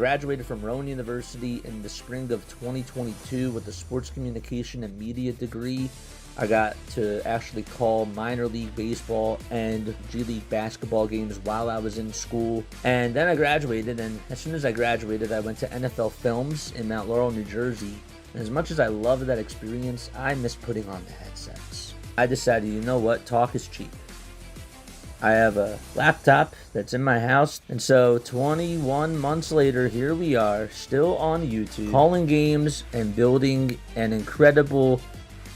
graduated from Rowan University in the spring of 2022 with a sports communication and media degree. I got to actually call minor league baseball and G League basketball games while I was in school. And then I graduated, and as soon as I graduated, I went to NFL Films in Mount Laurel, New Jersey. And as much as I loved that experience, I miss putting on the headsets. I decided, you know what, talk is cheap. I have a laptop that's in my house, and so 21 months later, here we are, still on YouTube, calling games and building an incredible,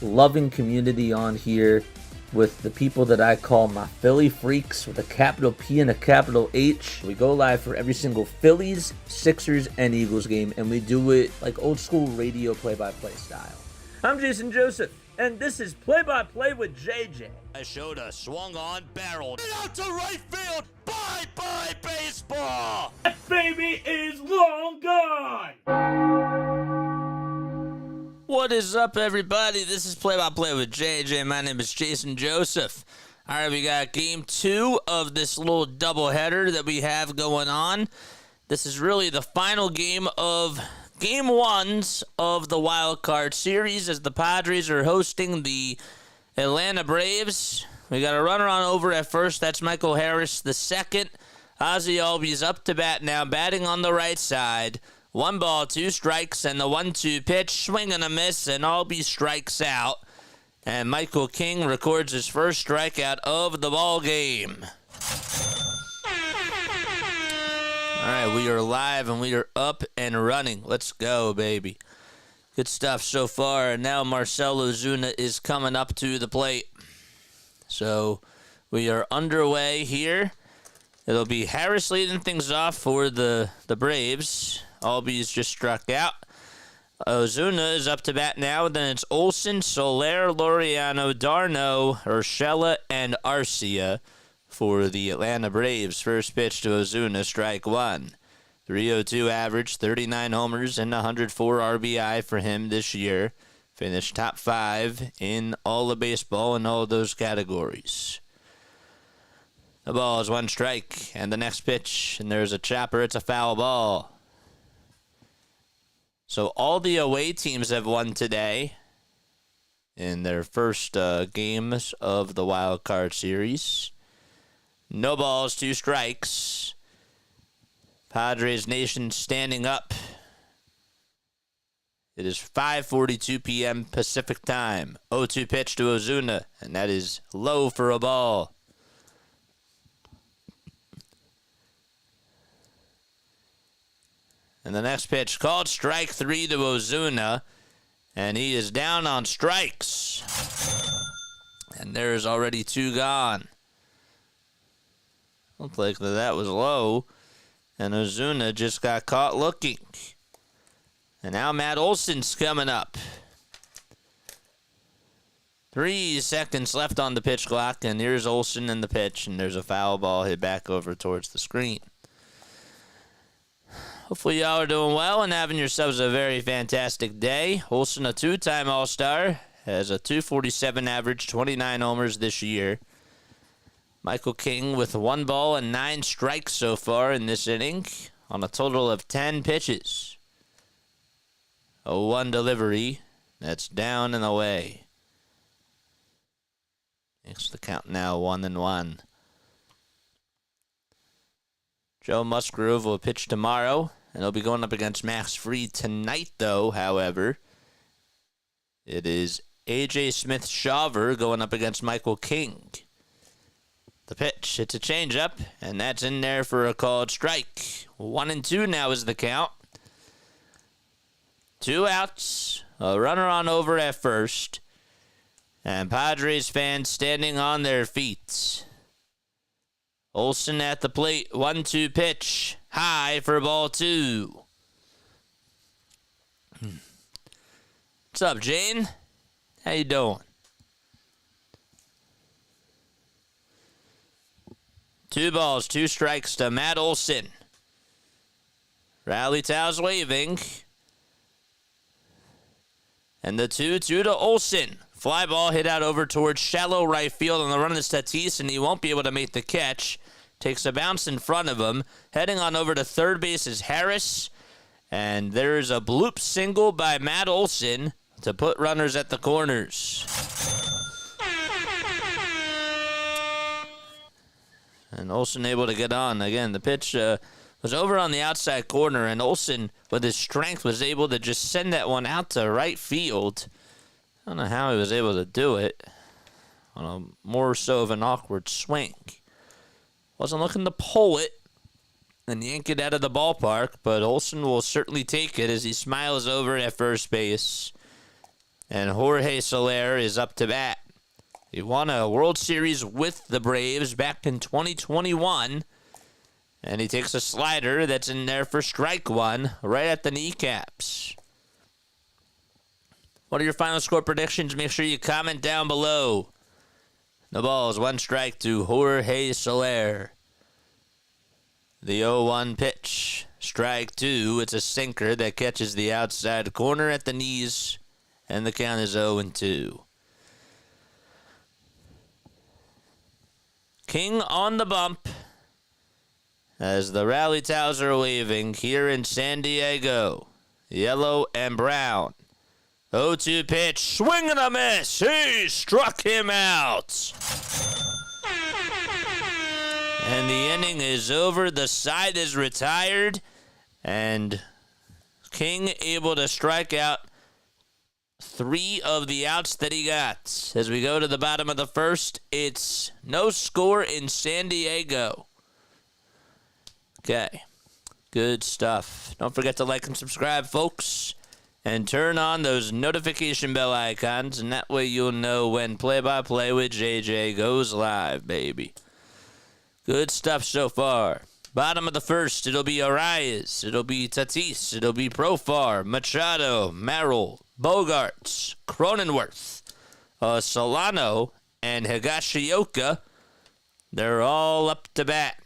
loving community on here with the people that I call my Philly freaks with a capital P and a capital H. We go live for every single Phillies, Sixers, and Eagles game, and we do it like old school radio play-by-play style. I'm Jason Joseph, and this is Play-by-Play with JJ. I showed a swung on barrel out to right field. Bye-bye baseball. That baby is long gone. What is up, everybody? This is Play-by-Play with JJ. My name is Jason Joseph. All right, we got game 2 of this little doubleheader that we have going on. This is really the final game of game 1s of the wild card series as the Padres are hosting the Atlanta Braves. We got a runner on over at first. That's Michael Harris the second. Ozzy Albies up to bat now, batting on the right side. 1 ball, 2 strikes, and the 1-2 pitch, swing and a miss, and Albie strikes out. And Michael King records his first strikeout of the ball game. All right, we are live and we are up and running. Let's go, baby. Good stuff so far. And now Marcell Ozuna is coming up to the plate. So we are underway here. It'll be Harris leading things off for the Braves. Albies just struck out. Ozuna is up to bat now. Then it's Olson, Soler, Laureano, Darno, Urshela, and Arcia for the Atlanta Braves. First pitch to Ozuna, strike 1. 302 average, 39 homers, and 104 RBI for him this year. Finished top 5 in all of baseball in all of those categories. The ball is 1 strike, and the next pitch, and there's a chopper. It's a foul ball. So all the away teams have won today in their first games of the wild card series. No balls, 2 strikes. Padres Nation standing up. It is 5:42 p.m. Pacific time. 0-2 pitch to Ozuna, and that is low for a ball. And the next pitch called strike 3 to Ozuna, and he is down on strikes. And there's already 2 gone. Looked like that was low, and Ozuna just got caught looking. And now Matt Olson's coming up. 3 seconds left on the pitch clock, and here's Olson in the pitch, and there's a foul ball hit back over towards the screen. Hopefully y'all are doing well and having yourselves a very fantastic day. Olson, a 2-time All-Star, has a .247 average, 29 homers this year. Michael King with 1 ball and 9 strikes so far in this inning on a total of 10 pitches. A 1 delivery. That's down and away. Makes the count now 1-1. Joe Musgrove will pitch tomorrow, and he'll be going up against Max Fried tonight, though, however. It is A.J. Smith Shawver going up against Michael King. The pitch, it's a changeup, and that's in there for a called strike. 1-2 now is the count. 2 outs, a runner on over at first, and Padres fans standing on their feet. Olson at the plate, 1-2 pitch, high for ball 2. What's up, Jane? How you doing? 2 balls, 2 strikes to Matt Olson. Rally towels waving. And the 2-2 to Olson. Fly ball hit out over towards shallow right field on the run of Tatis, and he won't be able to make the catch. Takes a bounce in front of him. Heading on over to third base is Harris. And there's a bloop single by Matt Olson to put runners at the corners. And Olson able to get on. Again, the pitch was over on the outside corner, and Olson, with his strength, was able to just send that one out to right field. I don't know how he was able to do it on a more so of an awkward swing. Wasn't looking to pull it and yank it out of the ballpark, but Olson will certainly take it as he smiles over at first base. And Jorge Soler is up to bat. He won a World Series with the Braves back in 2021. And he takes a slider that's in there for strike one, right at the kneecaps. What are your final score predictions? Make sure you comment down below. The ball is 1 strike to Jorge Soler. The 0-1 pitch. Strike 2. It's a sinker that catches the outside corner at the knees. And the count is 0-2. King on the bump as the rally towels are waving here in San Diego. Yellow and brown. 0-2 pitch. Swing and a miss. He struck him out. And the inning is over. The side is retired. And King able to strike out 3 of the outs that he got. As we go to the bottom of the first, it's no score in San Diego. Okay. Good stuff. Don't forget to like and subscribe, folks. And turn on those notification bell icons, and that way you'll know when Play-by-Play with JJ goes live, baby. Good stuff so far. Bottom of the first, it'll be Arraez, it'll be Tatis, it'll be Profar, Machado, Merrill, Bogarts, Cronenworth, Solano, and Higashioka. They're all up to bat.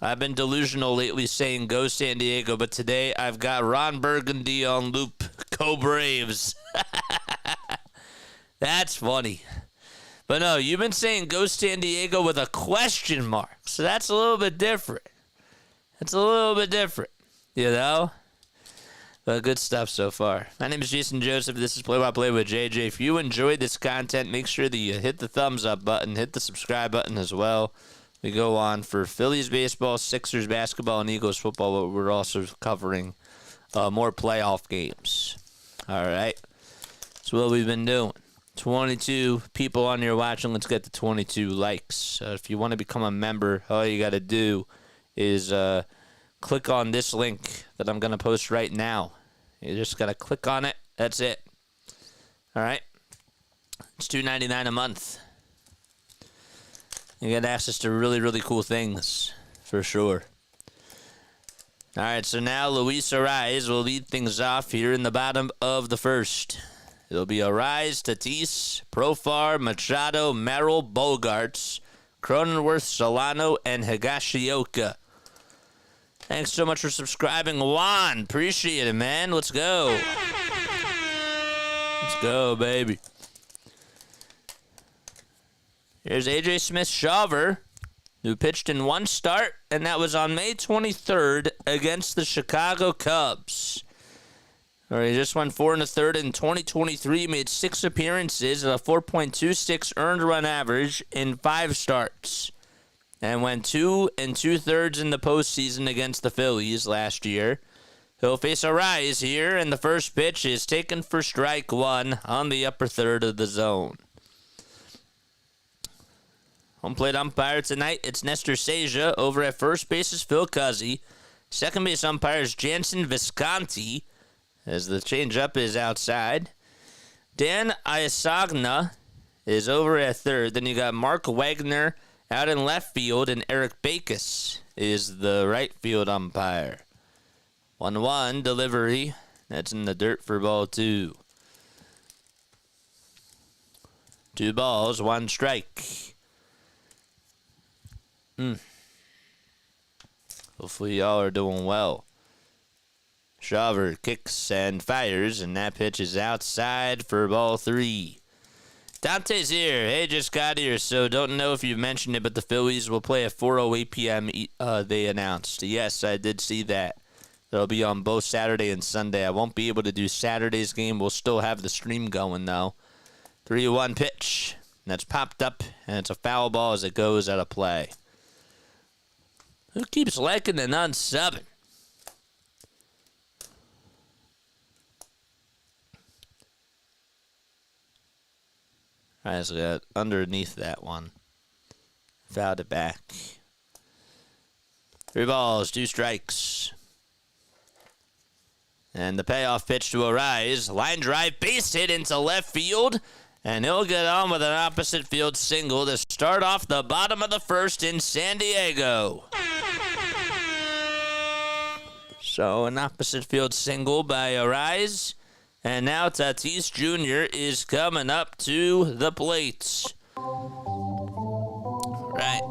I've been delusional lately saying go San Diego, but today I've got Ron Burgundy on loop. Go Braves. That's funny. But no, you've been saying go San Diego with a question mark, so that's a little bit different. It's a little bit different, you know? But good stuff so far. My name is Jason Joseph. This is Play-by-Play with JJ. If you enjoyed this content, make sure that you hit the thumbs up button, hit the subscribe button as well. We go on for Phillies baseball, Sixers basketball, and Eagles football, but we're also covering more playoff games. All right? That's what we've been doing. 22 people on here watching. Let's get to 22 likes. If you want to become a member, all you got to do is click on this link that I'm going to post right now. You just got to click on it. That's it. All right? It's $2.99 a month. You get access to really, really cool things, for sure. All right, so now Luis Arraez will lead things off here in the bottom of the first. It'll be Arraez, Tatis, Profar, Machado, Merrill, Bogarts, Cronenworth, Solano, and Higashioka. Thanks so much for subscribing, Juan. Appreciate it, man. Let's go. Let's go, baby. Here's A.J. Smith's shawver, who pitched in 1 start, and that was on May 23rd against the Chicago Cubs. He just won 4 1/3 in 2023, made 6 appearances at a 4.26 earned run average in 5 starts, and went 2 2/3 in the postseason against the Phillies last year. He'll face Arraez here, and the first pitch is taken for strike 1 on the upper third of the zone. Home plate umpire tonight, it's Nestor Seja. Over at first base is Phil Cuzzy. Second base umpire is Jansen Visconti, as the changeup is outside. Dan Iasagna is over at third. Then you got Mark Wagner out in left field, and Eric Backus is the right field umpire. 1-1 delivery. That's in the dirt for ball 2. 2 balls, 1 strike. Hopefully y'all are doing well. Shawver kicks and fires, and that pitch is outside for ball 3. Dante's here. Hey, just got here, so don't know if you mentioned it, but the Phillies will play at 4:08 p.m. They announced. Yes, I did see that. They'll be on both Saturday and Sunday. I won't be able to do Saturday's game. We'll still have the stream going, though. 3-1 pitch. That's popped up, and it's a foul ball as it goes out of play. Who keeps liking the non-subbing? All right, so we got underneath that one. Fouled it back. 3 balls, 2 strikes. And the payoff pitch to arraez. Line drive, base hit into left field. And he'll get on with an opposite field single to start off the bottom of the first in San Diego. So an opposite field single by arraez. And now Tatis Jr. is coming up to the plate. Right.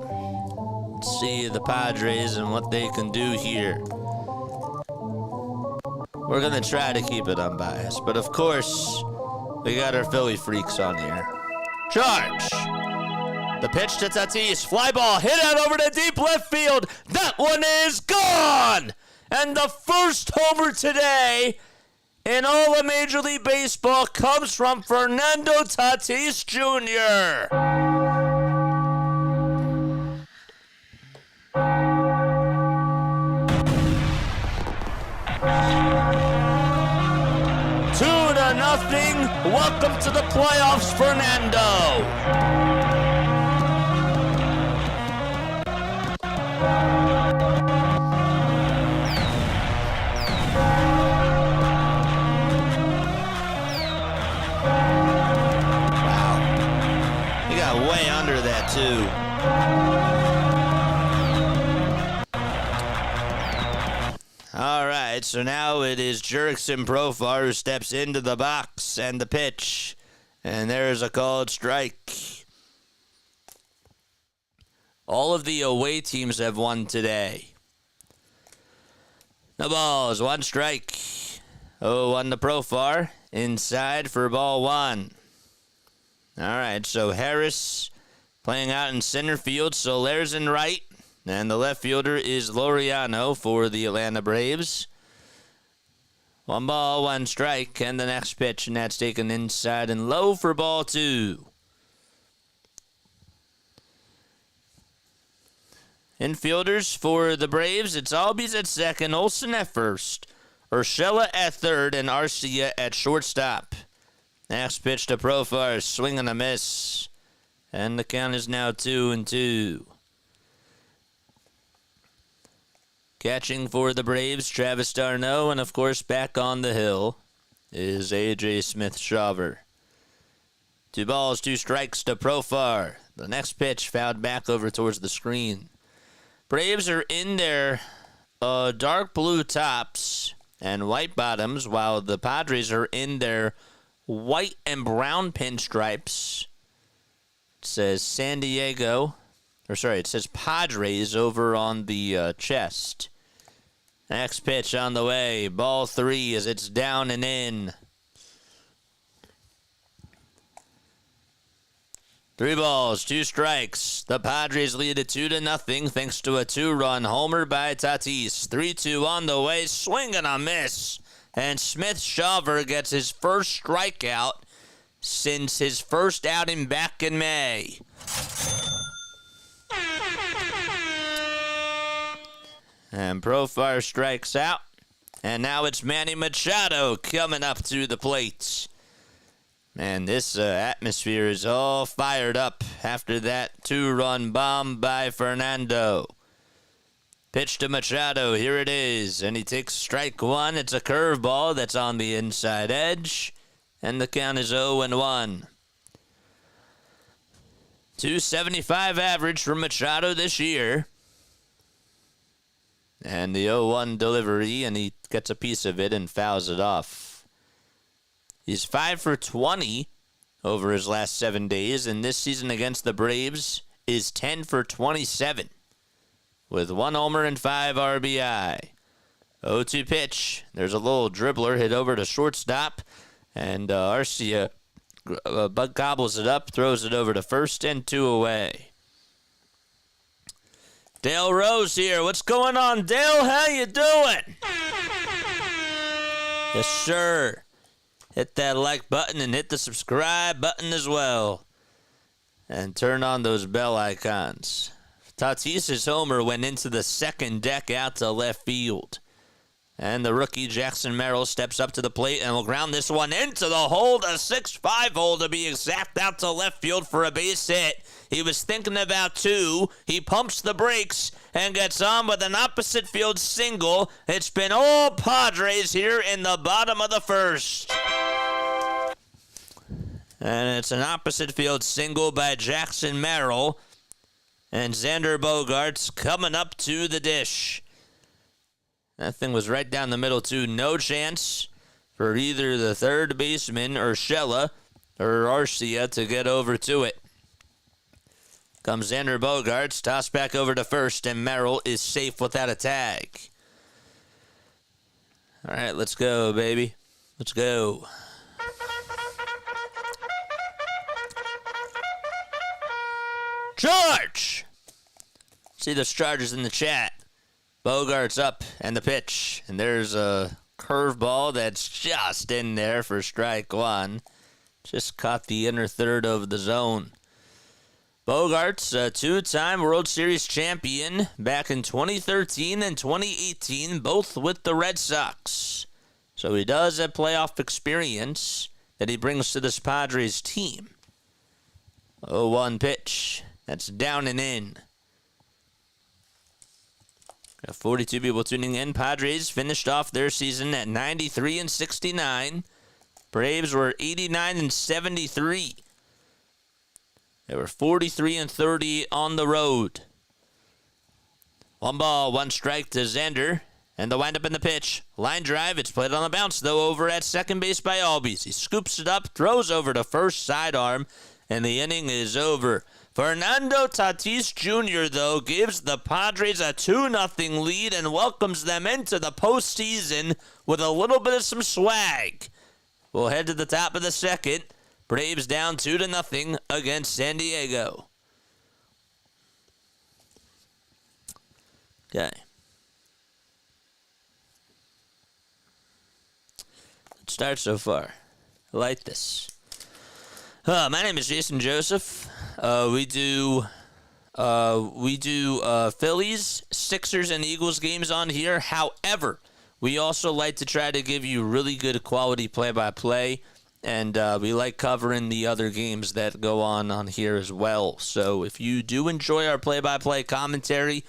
Let's see the Padres and what they can do here. We're going to try to keep it unbiased. But of course, we got our Philly freaks on here. Charge. The pitch to Tatis. Fly ball hit out over to deep left field. That one is gone. And the first homer today in all of Major League Baseball comes from Fernando Tatis Jr. Nothing. Welcome to the playoffs, Fernando. Wow. He got way under that, too. All right, so now it is Jurickson Profar who steps into the box and the pitch. And there's a called strike. All of the away teams have won today. No balls, 1 strike. 0-1 to Profar. Inside for ball 1. All right, so Harris playing out in center field. Soler's in right. And the left fielder is Laureano for the Atlanta Braves. 1 ball, 1 strike, and the next pitch, and that's taken inside and low for ball 2. Infielders for the Braves, it's Albies at second, Olson at first, Urshela at third, and Arcia at shortstop. Next pitch to Profar, swing and a miss. And the count is now 2-2. Catching for the Braves, Travis d'Arnaud, and of course back on the hill is A.J. Smith-Shawver. 2 balls, 2 strikes to Profar. The next pitch fouled back over towards the screen. Braves are in their dark blue tops and white bottoms, while the Padres are in their white and brown pinstripes. It says San Diego. It says Padres over on the chest. Next pitch on the way. Ball 3 as it's down and in. 3 balls, 2 strikes. The Padres lead it 2-0 thanks to a 2-run homer by Tatis. 3-2 on the way. Swing and a miss. And Smith-Shawver gets his first strikeout since his first outing back in May. And Profar strikes out. And now it's Manny Machado coming up to the plate. Man, this atmosphere is all fired up after that 2-run bomb by Fernando. Pitch to Machado. Here it is. And he takes strike 1. It's a curveball that's on the inside edge. And the count is 0-1. 275 average for Machado this year. And the 0-1 delivery, and he gets a piece of it and fouls it off. He's 5 for 20 over his last 7 days, and this season against the Braves is 10 for 27 with 1 homer and 5 RBI. 0-2 pitch. There's a little dribbler hit over to shortstop, and Arcia Bug gobbles it up, throws it over to first, and 2 away. Dale Rose here. What's going on, Dale? How you doing? Yes, sir. Hit that like button and hit the subscribe button as well. And turn on those bell icons. Tatis' homer went into the second deck out to left field. And the rookie Jackson Merrill steps up to the plate and will ground this one into the hole, a 6-5 hole to be exact, out to left field for a base hit. He was thinking about two. He pumps the brakes and gets on with an opposite field single. It's been all Padres here in the bottom of the first. And it's an opposite field single by Jackson Merrill. And Xander Bogaerts coming up to the dish. That thing was right down the middle, too. No chance for either the third baseman, Urshela, or Arcia, to get over to it. Comes Xander Bogaerts, toss back over to first, and Merrill is safe without a tag. All right, let's go, baby. Let's go. Charge! See those Chargers in the chat. Bogaerts up, and the pitch. And there's a curveball that's just in there for strike one. Just caught the inner third of the zone. Bogaerts, a two-time World Series champion back in 2013 and 2018, both with the Red Sox. So he does have playoff experience that he brings to this Padres team. 0-1 pitch. That's down and in. Got 42 people tuning in. Padres finished off their season at 93-69. Braves were 89-73. They were 43-30 on the road. 1 ball, 1 strike to Xander. And the windup in the pitch. Line drive. It's played on the bounce, though, over at second base by Albies. He scoops it up, throws over to first sidearm, and the inning is over. Fernando Tatis Jr., though, gives the Padres a 2-0 lead and welcomes them into the postseason with a little bit of some swag. We'll head to the top of the second. Braves down 2-0 against San Diego. Okay. Good start so far. I like this. My name is Jason Joseph. We do Phillies, Sixers, and Eagles games on here. However, we also like to try to give you really good quality play-by-play, and we like covering the other games that go on here as well. So if you do enjoy our play-by-play commentary,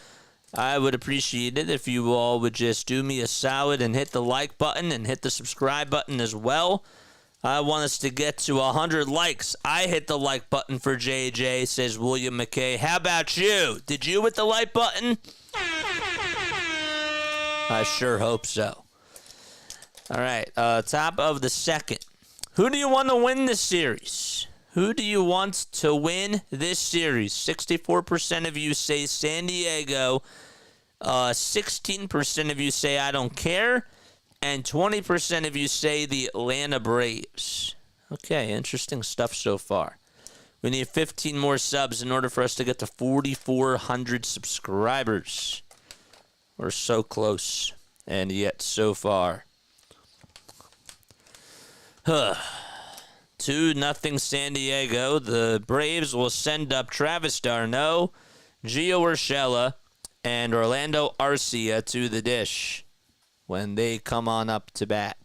I would appreciate it if you all would just do me a solid and hit the like button and hit the subscribe button as well. I want us to get to 100 likes. I hit the like button for JJ, says William McKay. How about you? Did you hit the like button? I sure hope so. All right, top of the second. Who do you want to win this series? Who do you want to win this series? 64% of you say San Diego. 16% of you say I don't care. And 20% of you say the Atlanta Braves. Okay, interesting stuff so far. We need 15 more subs in order for us to get to 4,400 subscribers. We're so close, and yet so far. 2-0 San Diego. The Braves will send up Travis d'Arnaud, Gio Urshela, and Orlando Arcia to the dish when they come on up to bat.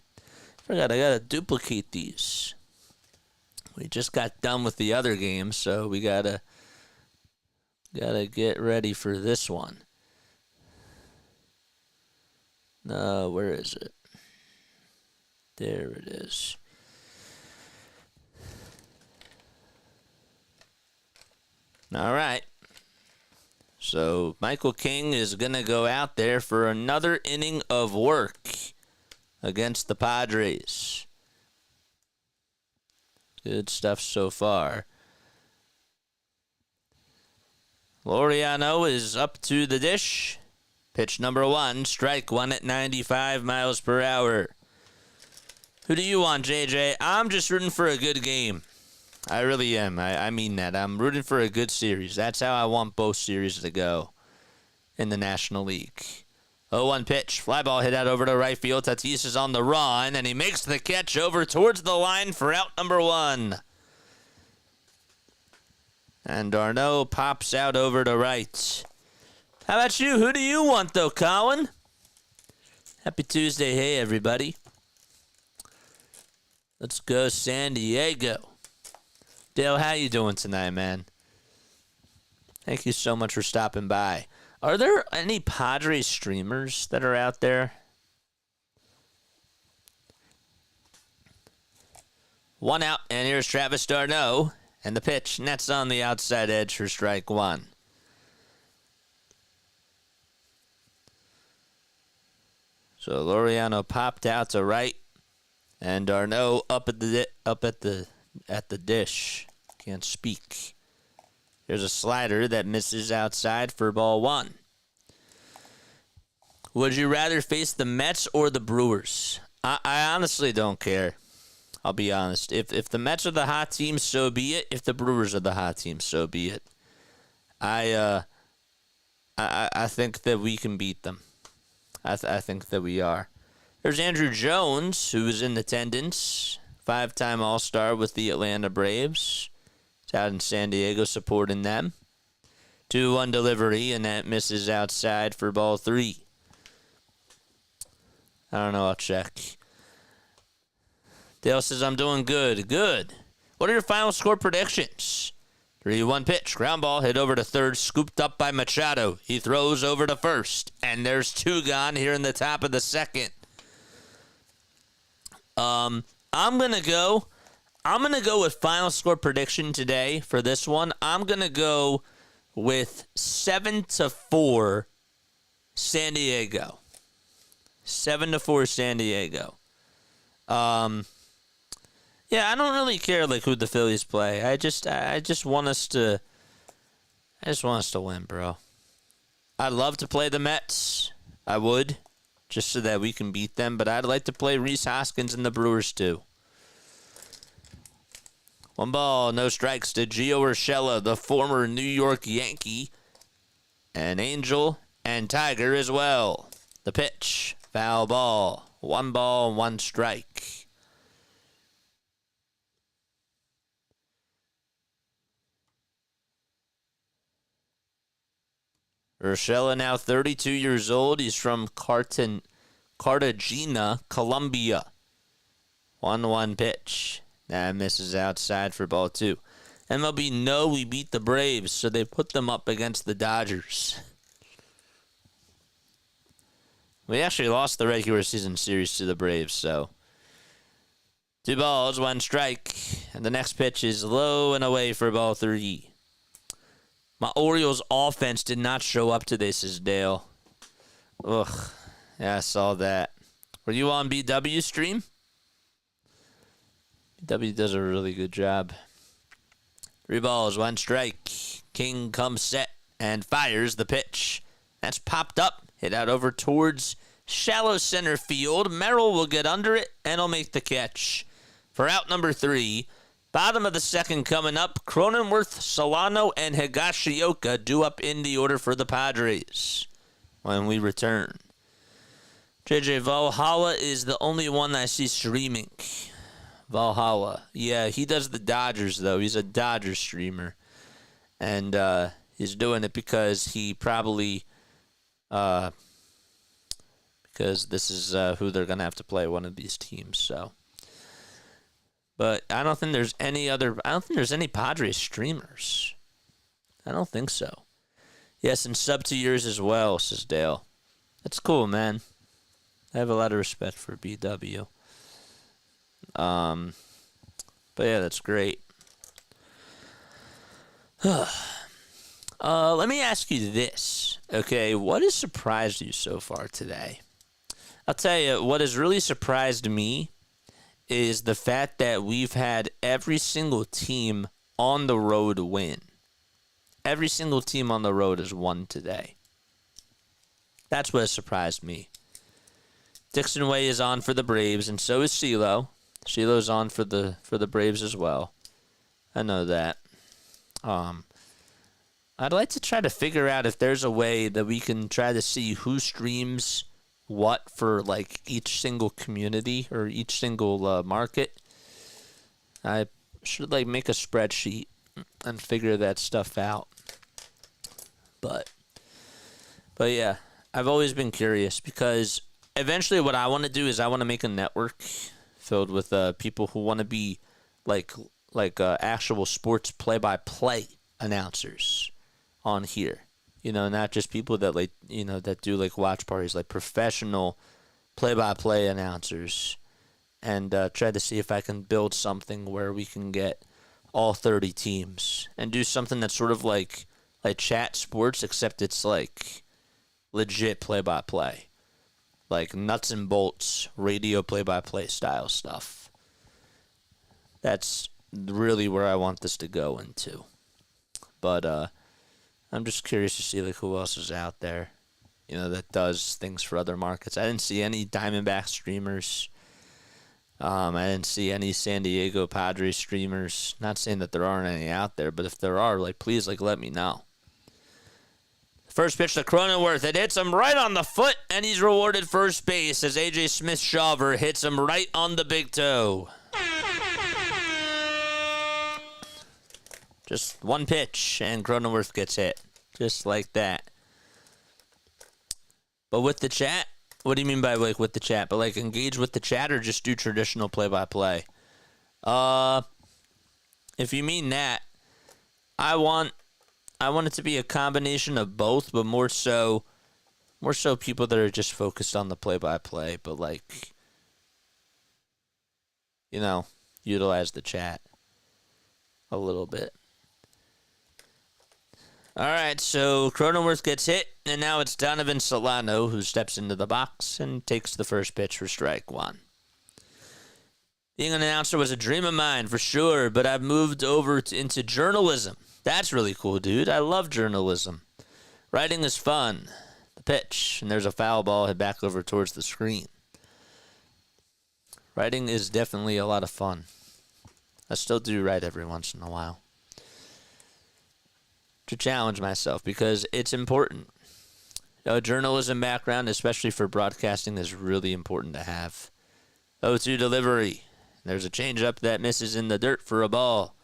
Forgot I gotta duplicate these. We just got done with the other game, so we gotta get ready for this one. No, where is it? There it is. All right. So Michael King is going to go out there for another inning of work against the Padres. Good stuff so far. Laureano is up to the dish. Pitch number 1, strike 1 at 95 miles per hour. Who do you want, JJ? I'm just rooting for a good game. I really am. I mean that. I'm rooting for a good series. That's how I want both series to go in the National League. 0-1 pitch. Fly ball hit out over to right field. Tatis is on the run, and he makes the catch over towards the line for out number 1. And d'Arnaud pops out over to right. How about you? Who do you want, though, Colin? Happy Tuesday. Hey, everybody. Let's go San Diego. Dale, how you doing tonight, man? Thank you so much for stopping by. Are there any Padres streamers that are out there? One out, and here's Travis d'Arnaud. And the pitch, and that's on the outside edge for strike 1. So Laureano popped out to right, and d'Arnaud up at the dish. Can't speak. There's a slider that misses outside for ball 1. Would you rather face the Mets or the Brewers? I honestly don't care. I'll be honest. If the Mets are the hot team, so be it. If the Brewers are the hot team, so be it. I think that we can beat them. I think that we are. There's Andrew Jones, who is in attendance. 5-time All-Star with the Atlanta Braves. He's out in San Diego supporting them. 2-1 delivery, and that misses outside for ball 3. I don't know. I'll check. Dale says, I'm doing good. Good. What are your final score predictions? 3-1 pitch. Ground ball hit over to third. Scooped up by Machado. He throws over to first. And there's 2 gone here in the top of the second. I'm gonna go with final score prediction today for this one. I'm gonna go with 7-4 San Diego. 7-4 San Diego. Yeah, I don't really care who the Phillies play. I just want us to win, bro. I'd love to play the Mets. I would, just so that we can beat them. But I'd like to play Rhys Hoskins and the Brewers too. 1 ball, no strikes to Gio Urshela, the former New York Yankee, and Angel and Tiger as well. The pitch, foul ball. 1 ball, 1 strike. Urshela now 32 years old. He's from Cartagena, Colombia. 1-1 pitch. That misses outside for ball 2. MLB know we beat the Braves, so they put them up against the Dodgers. We actually lost the regular season series to the Braves, so 2 balls, 1 strike. And the next pitch is low and away for ball 3. My Orioles offense did not show up today, says Dale. Ugh. Yeah, I saw that. Were you on BW stream? BW does a really good job. 3 balls, 1 strike. King comes set and fires the pitch. That's popped up. Hit out over towards shallow center field. Merrill will get under it and he'll make the catch. For out number 3, bottom of the second coming up, Cronenworth, Solano, and Higashioka due up in the order for the Padres when we return. JJ Valhalla is the only one I see streaming. Valhalla. Yeah, he does the Dodgers, though. He's a Dodgers streamer. And he's doing it because he probably... because this is who they're going to have to play, one of these teams, so... But I don't think there's any Padres streamers. I don't think so. Yes, and sub to yours as well, says Dale. That's cool, man. I have a lot of respect for BW. But yeah, that's great. Let me ask you this. Okay, what has surprised you so far today? I'll tell you, what has really surprised me is the fact that we've had every single team on the road win. Every single team on the road has won today. That's what has surprised me. Dixon Way is on for the Braves, and so is CeeLo. CeeLo's on for the Braves as well. I know that. I'd like to try to figure out if there's a way that we can try to see who streams what for like each single community or each single market. I should like make a spreadsheet and figure that stuff out. But yeah, I've always been curious because eventually what I want to do is I want to make a network filled with people who want to be like actual sports play-by-play announcers on here. You know, not just people that like, you know, that do like watch parties, like professional play-by-play announcers, and try to see if I can build something where we can get all 30 teams and do something that's sort of like chat sports, except it's like legit play-by-play, like nuts and bolts radio play-by-play style stuff. That's really where I want this to go into. But I'm just curious to see like who else is out there, you know, that does things for other markets. I didn't see any Diamondback streamers. I didn't see any San Diego Padres streamers. Not saying that there aren't any out there, but if there are, like, please, like, let me know. First pitch to Cronenworth. It hits him right on the foot, and he's rewarded first base as A.J. Smith Shawver hits him right on the big toe. Just one pitch, and Cronenworth gets hit. Just like that. But with the chat, what do you mean by like with the chat? But like engage with the chat or just do traditional play-by-play? If you mean that, I want it to be a combination of both, but more so people that are just focused on the play-by-play, but like, you know, utilize the chat a little bit. All right, so Cronenworth gets hit, and now it's Donovan Solano who steps into the box and takes the first pitch for strike one. Being an announcer was a dream of mine, for sure, but I've moved over into journalism. That's really cool, dude. I love journalism. Writing is fun. The pitch, and there's a foul ball hit back over towards the screen. Writing is definitely a lot of fun. I still do write every once in a while. To challenge myself because it's important. A journalism background, especially for broadcasting, is really important to have. 0-2 delivery. There's a changeup that misses in the dirt for a ball.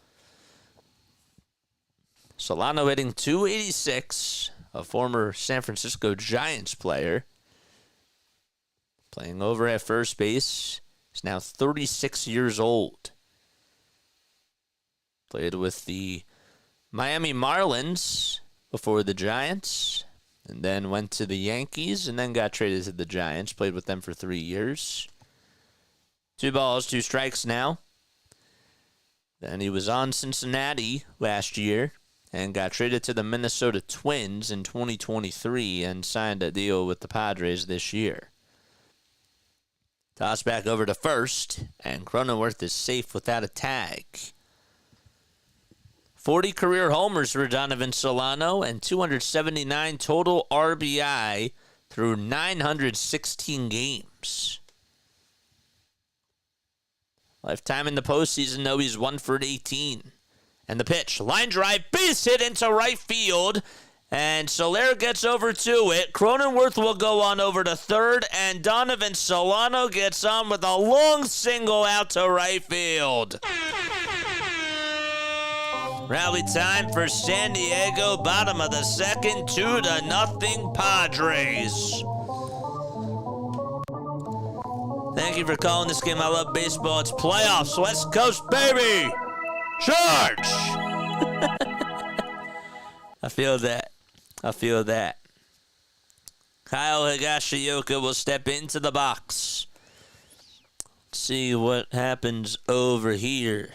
Solano hitting .286, a former San Francisco Giants player. Playing over at first base. He's now 36 years old. Played with the Miami Marlins before the Giants, and then went to the Yankees, and then got traded to the Giants. Played with them for 3 years. 2 balls, 2 strikes now. Then he was on Cincinnati last year and got traded to the Minnesota Twins in 2023 and signed a deal with the Padres this year. Toss back over to first, and Cronenworth is safe without a tag. 40 career homers for Donovan Solano and 279 total RBI through 916 games. Lifetime in the postseason, though, he's 1 for 18. And the pitch, line drive, base hit into right field. And Soler gets over to it. Cronenworth will go on over to third, and Donovan Solano gets on with a long single out to right field. Rally time for San Diego, bottom of the second, 2-0 Padres. Thank you for calling this game. I love baseball. It's playoffs, West Coast, baby. Charge! I feel that. Kyle Higashioka will step into the box. Let's see what happens over here.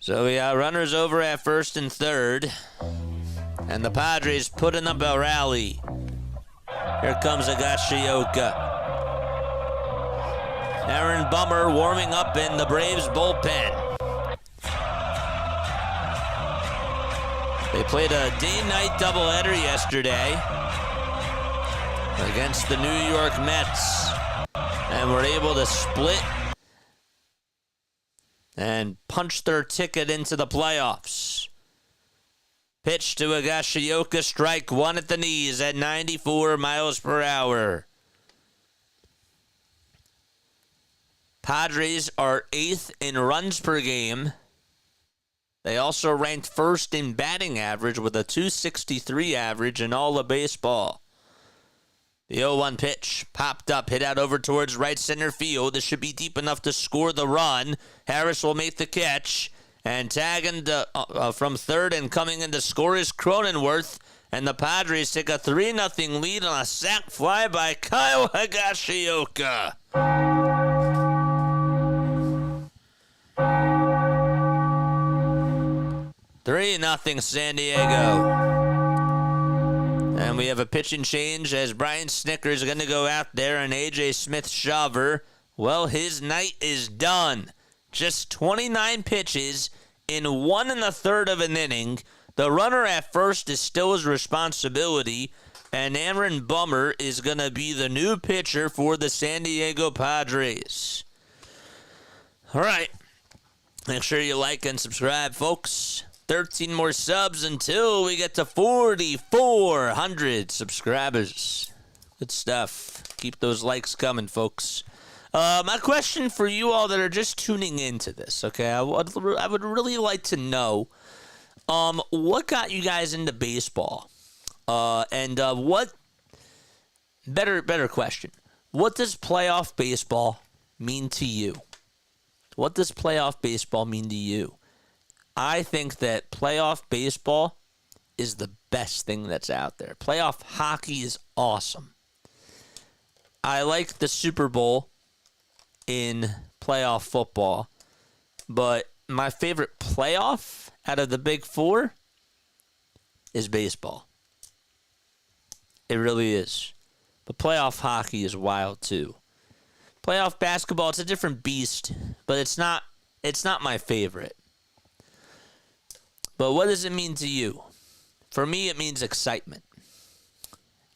So we got runners over at first and third. And the Padres putting up a rally. Here comes Higashioka. Aaron Bummer warming up in the Braves bullpen. They played a day-night doubleheader yesterday against the New York Mets. And were able to split and punch their ticket into the playoffs. Pitch to Higashioka, strike one at the knees at 94 miles per hour. Padres are 8th in runs per game. They also ranked first in batting average with a .263 average in all of baseball. The 0-1 pitch popped up, hit out over towards right center field. This should be deep enough to score the run. Harris will make the catch. And tagging from third and coming in to score is Cronenworth. And the Padres take a 3-0 lead on a sac fly by Kyle Higashioka. 3-0 San Diego. And we have a pitching change as Brian Snitker's going to go out there and A.J. Smith shawver. Well, his night is done. Just 29 pitches in 1 1/3 of an inning. The runner at first is still his responsibility, and Aaron Bummer is going to be the new pitcher for the San Diego Padres. All right. Make sure you like and subscribe, folks. 13 more subs until we get to 4,400 subscribers. Good stuff. Keep those likes coming, folks. My question for you all that are just tuning into this, okay? I would really like to know what got you guys into baseball, and what better question? What does playoff baseball mean to you? What does playoff baseball mean to you? I think that playoff baseball is the best thing that's out there. Playoff hockey is awesome. I like the Super Bowl in playoff football, but my favorite playoff out of the big four is baseball. It really is. But playoff hockey is wild too. Playoff basketball, it's a different beast, but it's not my favorite. But what does it mean to you? For me, it means excitement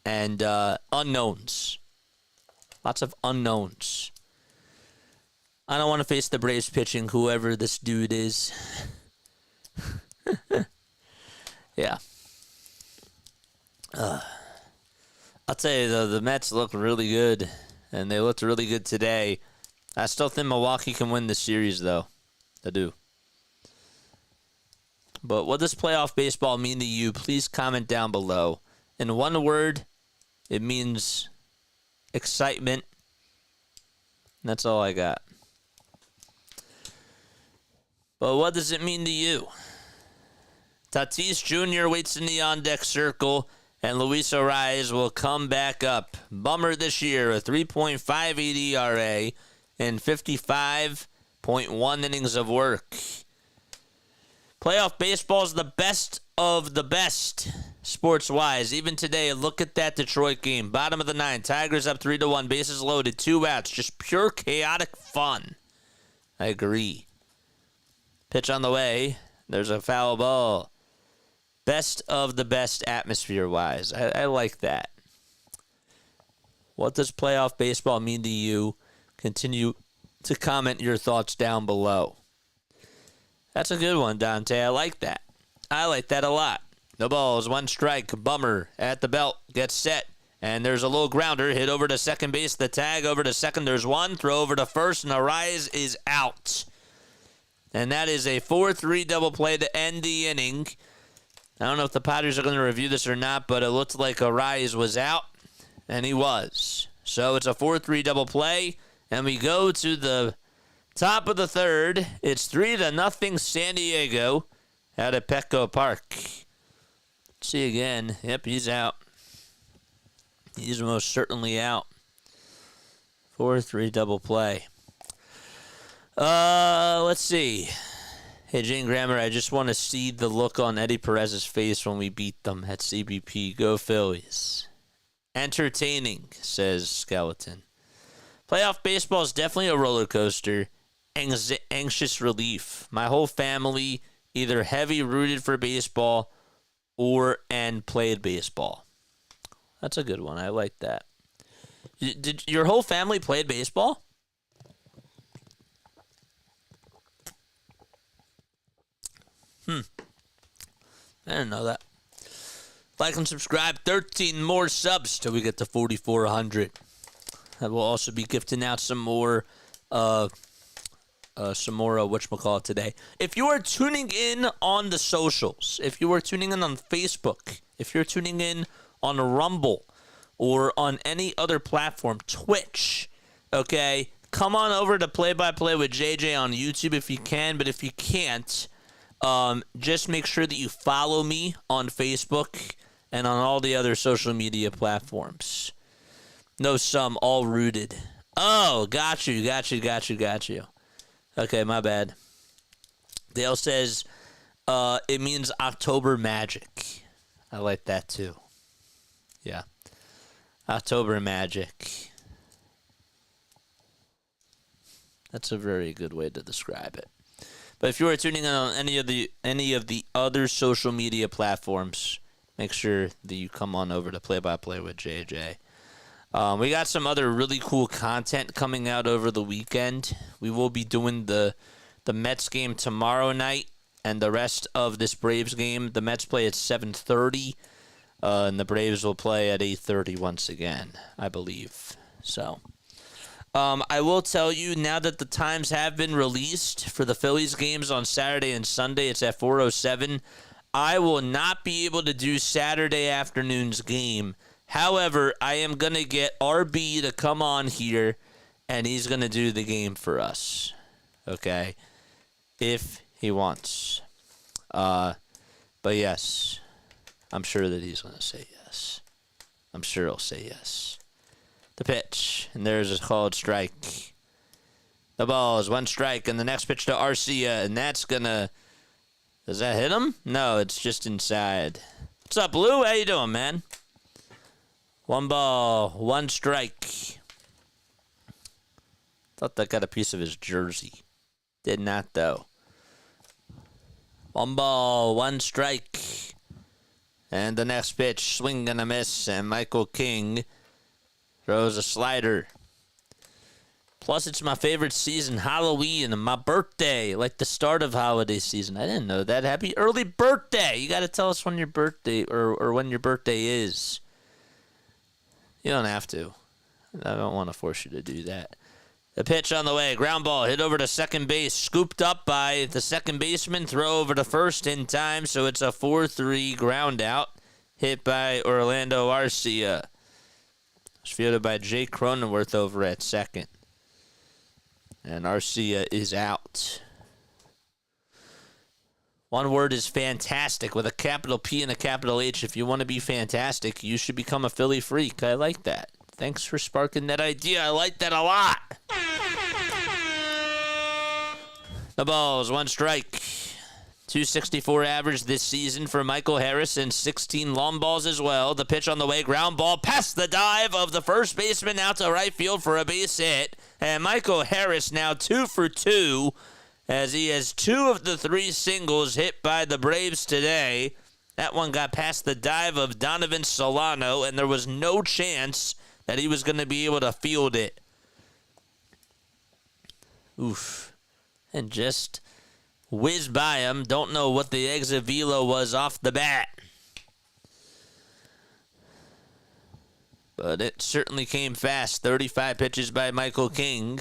and unknowns. Lots of unknowns. I don't want to face the Braves pitching, whoever this dude is. Yeah. I'll tell you, though, the Mets look really good, and they looked really good today. I still think Milwaukee can win this series, though. I do. But what does playoff baseball mean to you? Please comment down below. In one word, it means excitement. And that's all I got. But what does it mean to you? Tatis Jr. waits in the on-deck circle, and Luis Arraez will come back up. Bummer this year, a 3.58 ERA and 55.1 innings of work. Playoff baseball is the best of the best, sports-wise. Even today, look at that Detroit game. Bottom of the 9th, Tigers up 3-1, bases loaded, 2 outs. Just pure chaotic fun. I agree. Pitch on the way. There's a foul ball. Best of the best atmosphere-wise. I like that. What does playoff baseball mean to you? Continue to comment your thoughts down below. That's a good one, Dante. I like that. I like that a lot. No balls, 1 strike. Bummer at the belt. Gets set. And there's a low grounder. Hit over to second base. The tag over to second. There's 1. Throw over to first. And Arraez is out. And that is a 4-3 double play to end the inning. I don't know if the Padres are going to review this or not, but it looked like Arraez was out. And he was. So it's a 4-3 double play. And we go to the top of the 3rd. It's 3-0 San Diego out at Petco Park. Let's see again. Yep, he's out. He's most certainly out. 4-3 double play. Let's see. Hey, Jane Grammer, I just want to see the look on Eddie Perez's face when we beat them at CBP. Go Phillies. Entertaining, says Skeleton. Playoff baseball is definitely a roller coaster. Anxious relief. My whole family either heavy rooted for baseball and played baseball. That's a good one. I like that. Did your whole family play baseball? I didn't know that. Like and subscribe. 13 more subs till we get to 4,400. I will also be gifting out some more whatchamacallit today. If you are tuning in on the socials, if you are tuning in on Facebook, if you're tuning in on Rumble or on any other platform, Twitch, okay, come on over to Play by Play with JJ on YouTube if you can, but if you can't, just make sure that you follow me on Facebook and on all the other social media platforms. No sum, all rooted. Oh, got you. Okay, my bad. Dale says it means October magic. I like that too. Yeah. October magic. That's a very good way to describe it. But if you are tuning in on any of the other social media platforms, make sure that you come on over to Play by Play with JJ. We got some other really cool content coming out over the weekend. We will be doing the Mets game tomorrow night and the rest of this Braves game. The Mets play at 7:30, and the Braves will play at 8:30 once again, I believe. So, I will tell you, now that the times have been released for the Phillies games on Saturday and Sunday, it's at 4:07. I will not be able to do Saturday afternoon's game. However, I am going to get RB to come on here, and he's going to do the game for us, okay, if he wants. But yes, I'm sure that he's going to say yes. I'm sure he'll say yes. The pitch, and there's a called strike. The ball is one strike, and the next pitch to Arcia, and that's going to... Does that hit him? No, it's just inside. What's up, Lou? How you doing, man? One ball, one strike. Thought that got a piece of his jersey. Did not, though. One ball, one strike. And the next pitch, swing and a miss. And Michael King throws a slider. Plus, it's my favorite season, Halloween, and my birthday, like the start of holiday season. I didn't know that. Happy early birthday. You got to tell us when your birthday or when your birthday is. You don't have to. I don't want to force you to do that. The pitch on the way. Ground ball hit over to second base. Scooped up by the second baseman. Throw over to first in time. So it's a 4-3 ground out. Hit by Orlando Arcia. It's fielded by Jake Cronenworth over at second. And Arcia is out. One word is fantastic with a capital P and a capital H. If you want to be fantastic, you should become a Philly freak. I like that. Thanks for sparking that idea. I like that a lot. The ball's one strike. 264 average this season for Michael Harris and 16 long balls as well. The pitch on the way. Ground ball past the dive of the first baseman out to right field for a base hit. And Michael Harris now 2 for 2. As he has 2 of the 3 singles hit by the Braves today. That one got past the dive of Donovan Solano, and there was no chance that he was going to be able to field it. Oof. And just whizzed by him. Don't know what the exit velo was off the bat. But it certainly came fast. 35 pitches by Michael King.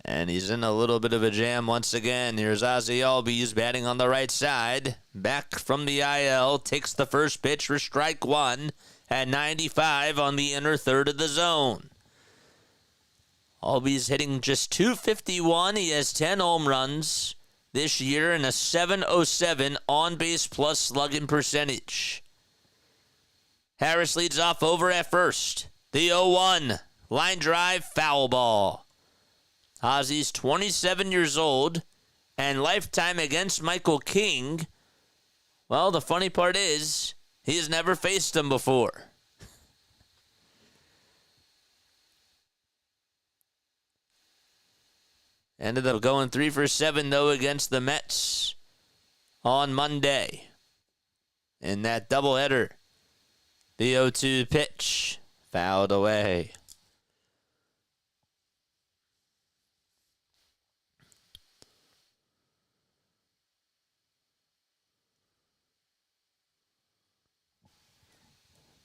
And he's in a little bit of a jam once again. Here's Ozzy Albies batting on the right side. Back from the IL. Takes the first pitch for strike one. At 95 on the inner third of the zone. Albies hitting just .251. He has 10 home runs this year and a .707 on-base plus slugging percentage. Harris leads off over at first. The 0-1. Line drive, foul ball. Ozzy's 27 years old and lifetime against Michael King. Well, the funny part is he has never faced him before. Ended up going 3 for 7, though, against the Mets on Monday. In that doubleheader, the 0-2 pitch fouled away.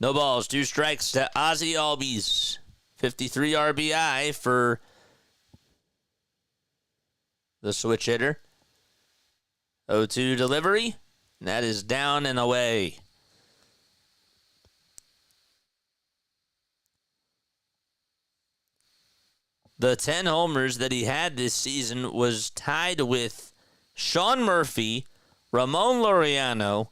No balls, 2 strikes to Ozzy Albies. 53 RBI for the switch hitter. 0-2 delivery. And that is down and away. The 10 homers that he had this season was tied with Sean Murphy, Ramon Laureano,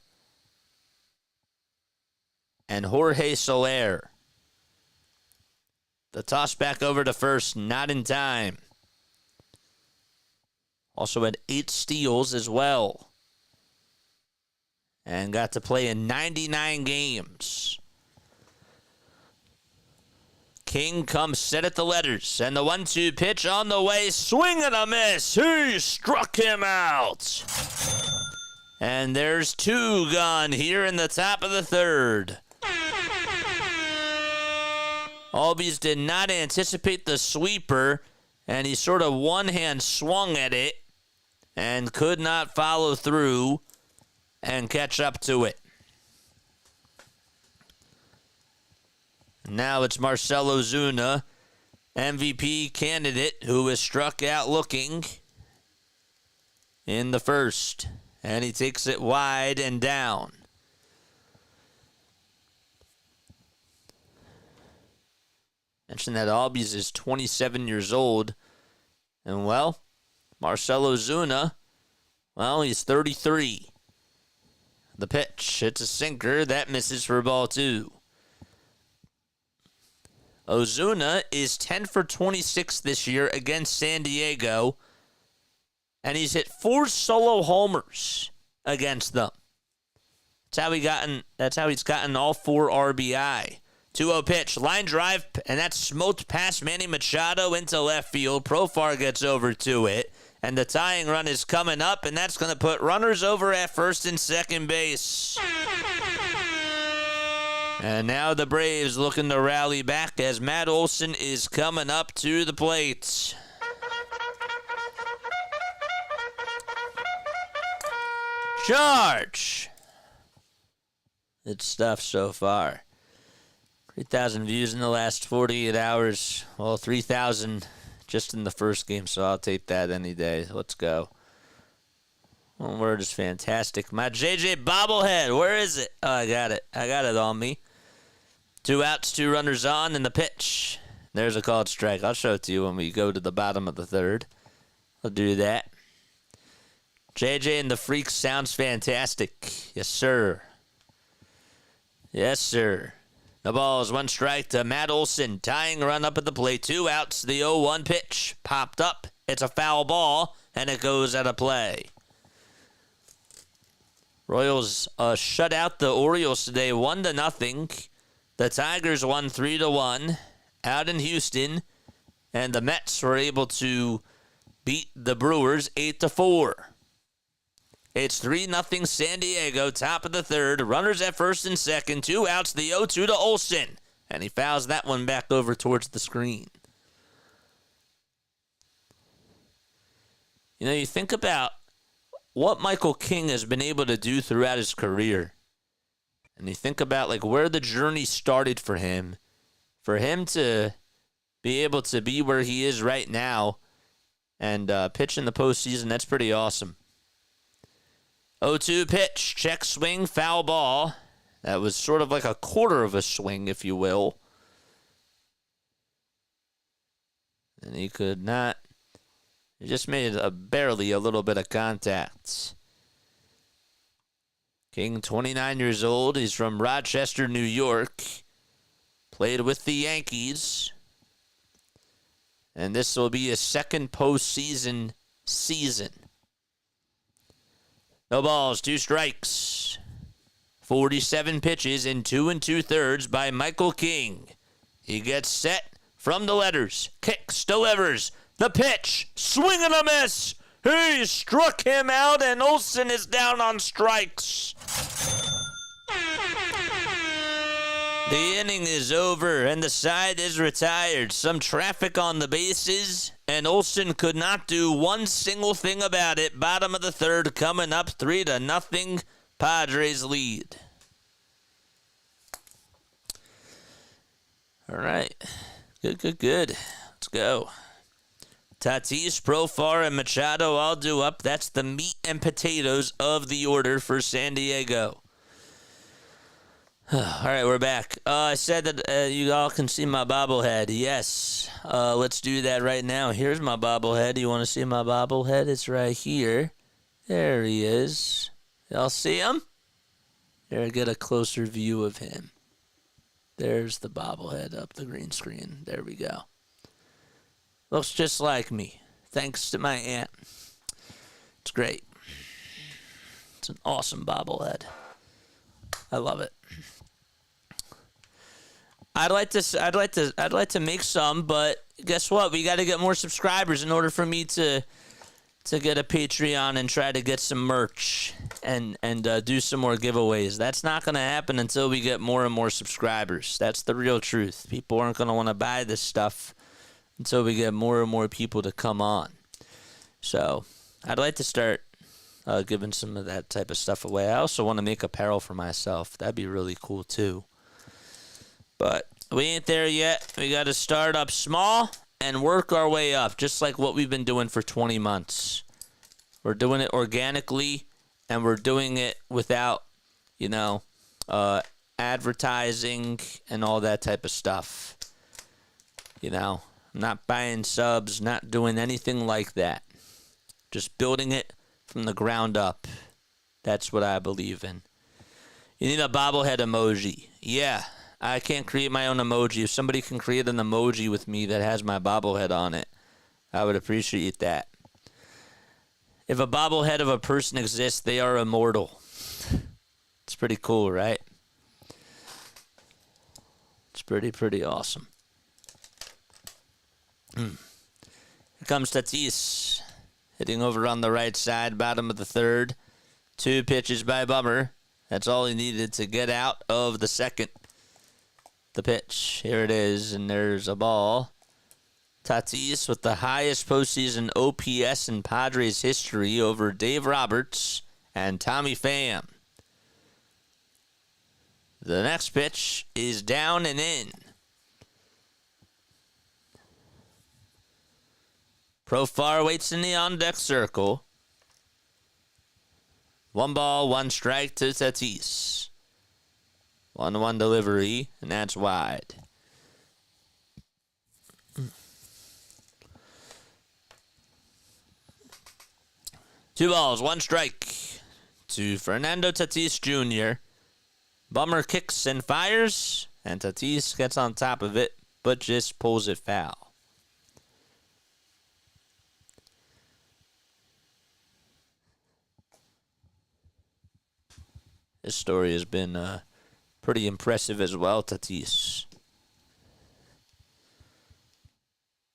and Jorge Soler. The toss back over to first, not in time. Also had 8 steals as well. And got to play in 99 games. King comes set at the letters, and the 1-2 pitch on the way, swing and a miss. He struck him out. And there's 2 gone here in the top of the third. Albies did not anticipate the sweeper, and he sort of one-hand swung at it and could not follow through and catch up to it. Now it's Marcell Ozuna, MVP candidate, who is struck out looking in the first. And he takes it wide and down. Mentioned that Albies is 27 years old. And, well, Marcell Ozuna, well, he's 33. The pitch, it's a sinker. That misses for ball 2. Ozuna is 10 for 26 this year against San Diego, and he's hit 4 solo homers against them. That's how he's gotten all 4 RBI. 2-0 pitch, line drive, and that's smoked past Manny Machado into left field. Profar gets over to it, and the tying run is coming up, and that's going to put runners over at first and second base. And now the Braves looking to rally back as Matt Olson is coming up to the plate. Charge! Good stuff so far. 3,000 views in the last 48 hours. Well, 3,000 just in the first game, so I'll take that any day. Let's go. One word is fantastic. My JJ bobblehead, where is it? Oh, I got it. I got it on me. 2 outs, 2 runners on, and the pitch. There's a called strike. I'll show it to you when we go to the bottom of the third. I'll do that. JJ and the Freaks sounds fantastic. Yes, sir. Yes, sir. The ball is 1 strike to Matt Olson. Tying run up at the plate. 2 outs. The 0-1 pitch. Popped up. It's a foul ball, and it goes out of play. Royals shut out the Orioles today 1-0. The Tigers won 3-1 out in Houston, and the Mets were able to beat the Brewers 8-4. It's 3-0 San Diego, top of the third. Runners at first and second. 2 outs, the 0-2 to Olson, and he fouls that one back over towards the screen. You know, you think about what Michael King has been able to do throughout his career. And you think about like where the journey started for him to be able to be where he is right now and pitch in the postseason, that's pretty awesome. 0-2 pitch, check swing, foul ball. That was sort of like a quarter of a swing, if you will. And he could not. He just made barely a little bit of contact. King, 29 years old. He's from Rochester, New York. Played with the Yankees. And this will be his second postseason season. No balls, 2 strikes. 47 pitches in 2 2/3 by Michael King. He gets set from the letters. Kicks, delivers. The pitch, swing and a miss. He struck him out, and Olson is down on strikes. The inning is over, and the side is retired. Some traffic on the bases, and Olson could not do one single thing about it. Bottom of the third, coming up 3-0. Padres lead. All right. Good. Let's go. Tatis, Profar, and Machado all due up. That's the meat and potatoes of the order for San Diego. All right, we're back. I said that you all can see my bobblehead. Yes. Let's do that right now. Here's my bobblehead. You want to see my bobblehead? It's right here. There he is. Y'all see him? There, get a closer view of him. There's the bobblehead up the green screen. There we go. Looks just like me, thanks to my aunt. It's great. It's an awesome bobblehead. I love it. I'd like to make some, but guess what? We got to get more subscribers in order for me to get a Patreon and try to get some merch and do some more giveaways. That's not going to happen until we get more and more subscribers. That's the real truth. People aren't going to want to buy this stuff until we get more and more people to come on. So I'd like to start giving some of that type of stuff away. I also want to make apparel for myself. That'd be really cool too. But we ain't there yet. We got to start up small and work our way up, just like what we've been doing for 20 months. We're doing it organically, and we're doing it without, advertising and all that type of stuff. Not buying subs, not doing anything like that. Just building it from the ground up. That's what I believe in. You need a bobblehead emoji. Yeah, I can't create my own emoji. If somebody can create an emoji with me that has my bobblehead on it, I would appreciate that. If a bobblehead of a person exists, they are immortal. It's pretty cool, right? It's pretty awesome. Here comes Tatis, hitting over on the right side, bottom of the third. 2 pitches by Bummer. That's all he needed to get out of the second. The pitch. Here it is, and there's a ball. Tatis with the highest postseason OPS in Padres history over Dave Roberts and Tommy Pham. The next pitch is down and in. Profar waits in the on-deck circle. 1 ball, 1 strike to Tatis. 1-1 delivery, and that's wide. Two balls, 1 strike to Fernando Tatis Jr. Bummer kicks and fires, and Tatis gets on top of it, but just pulls it foul. This story has been pretty impressive as well, Tatis.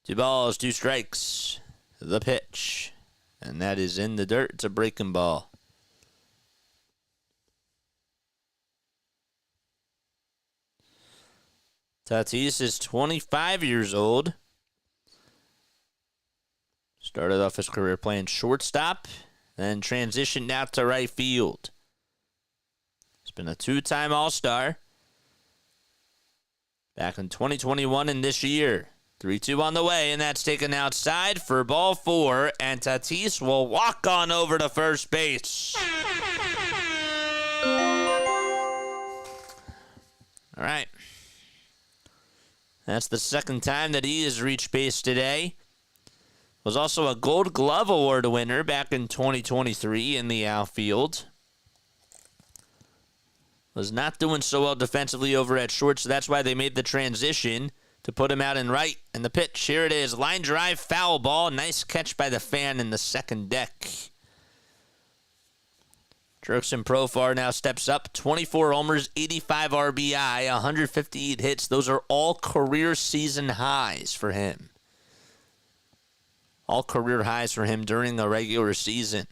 2 balls, 2 strikes. The pitch. And that is in the dirt. It's a breaking ball. Tatis is 25 years old. Started off his career playing shortstop, then transitioned out to right field. He's been a 2-time All-Star back in 2021 and this year. 3-2 on the way, and that's taken outside for ball 4, and Tatis will walk on over to first base. All right. That's the second time that he has reached base today. Was also a Gold Glove Award winner back in 2023 in the outfield. Was not doing so well defensively over at short, so that's why they made the transition to put him out in right. And the pitch, here it is. Line drive, foul ball. Nice catch by the fan in the second deck. Jurickson Profar now steps up. 24 homers, 85 RBI, 158 hits. Those are all career season highs for him. All career highs for him during the regular season.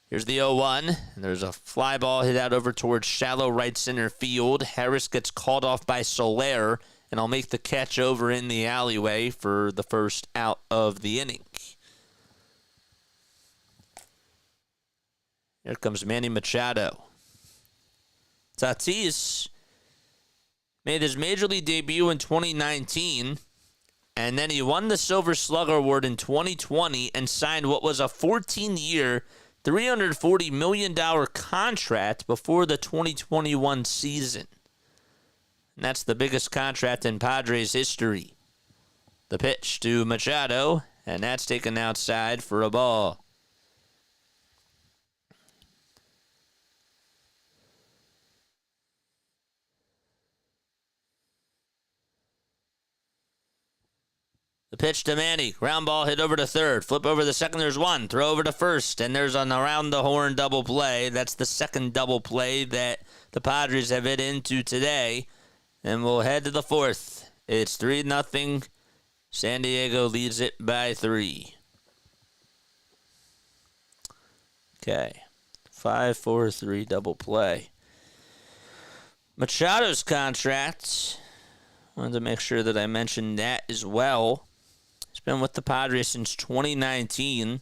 Here's the 0-1. And there's a fly ball hit out over towards shallow right center field. Harris gets called off by Soler, and I'll make the catch over in the alleyway for the first out of the inning. Here comes Manny Machado. Tatis Made his major league debut in 2019, and then he won the Silver Slugger Award in 2020 and signed what was a 14-year, $340 million contract before the 2021 season. And that's the biggest contract in Padres history. The pitch to Machado, and that's taken outside for a ball. The pitch to Manny. Ground ball hit over to third. Flip over to second. There's one. Throw over to first. And there's an around the horn double play. That's the second double play that the Padres have hit into today. And we'll head to the fourth. It's 3-0. San Diego leads it by 3. Okay. 5-4-3 double play. Machado's contract. Wanted to make sure that I mentioned that as well. He's been with the Padres since 2019.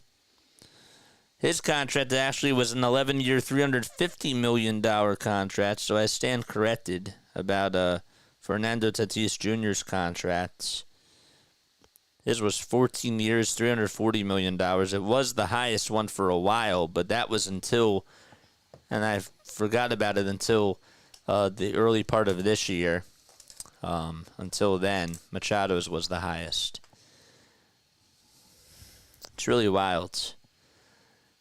His contract actually was an 11-year, $350 million contract, so I stand corrected about Fernando Tatis Jr.'s contract. His was 14 years, $340 million. It was the highest one for a while, but that was until, and I forgot about it until the early part of this year. Until then, Machado's was the highest. It's really wild.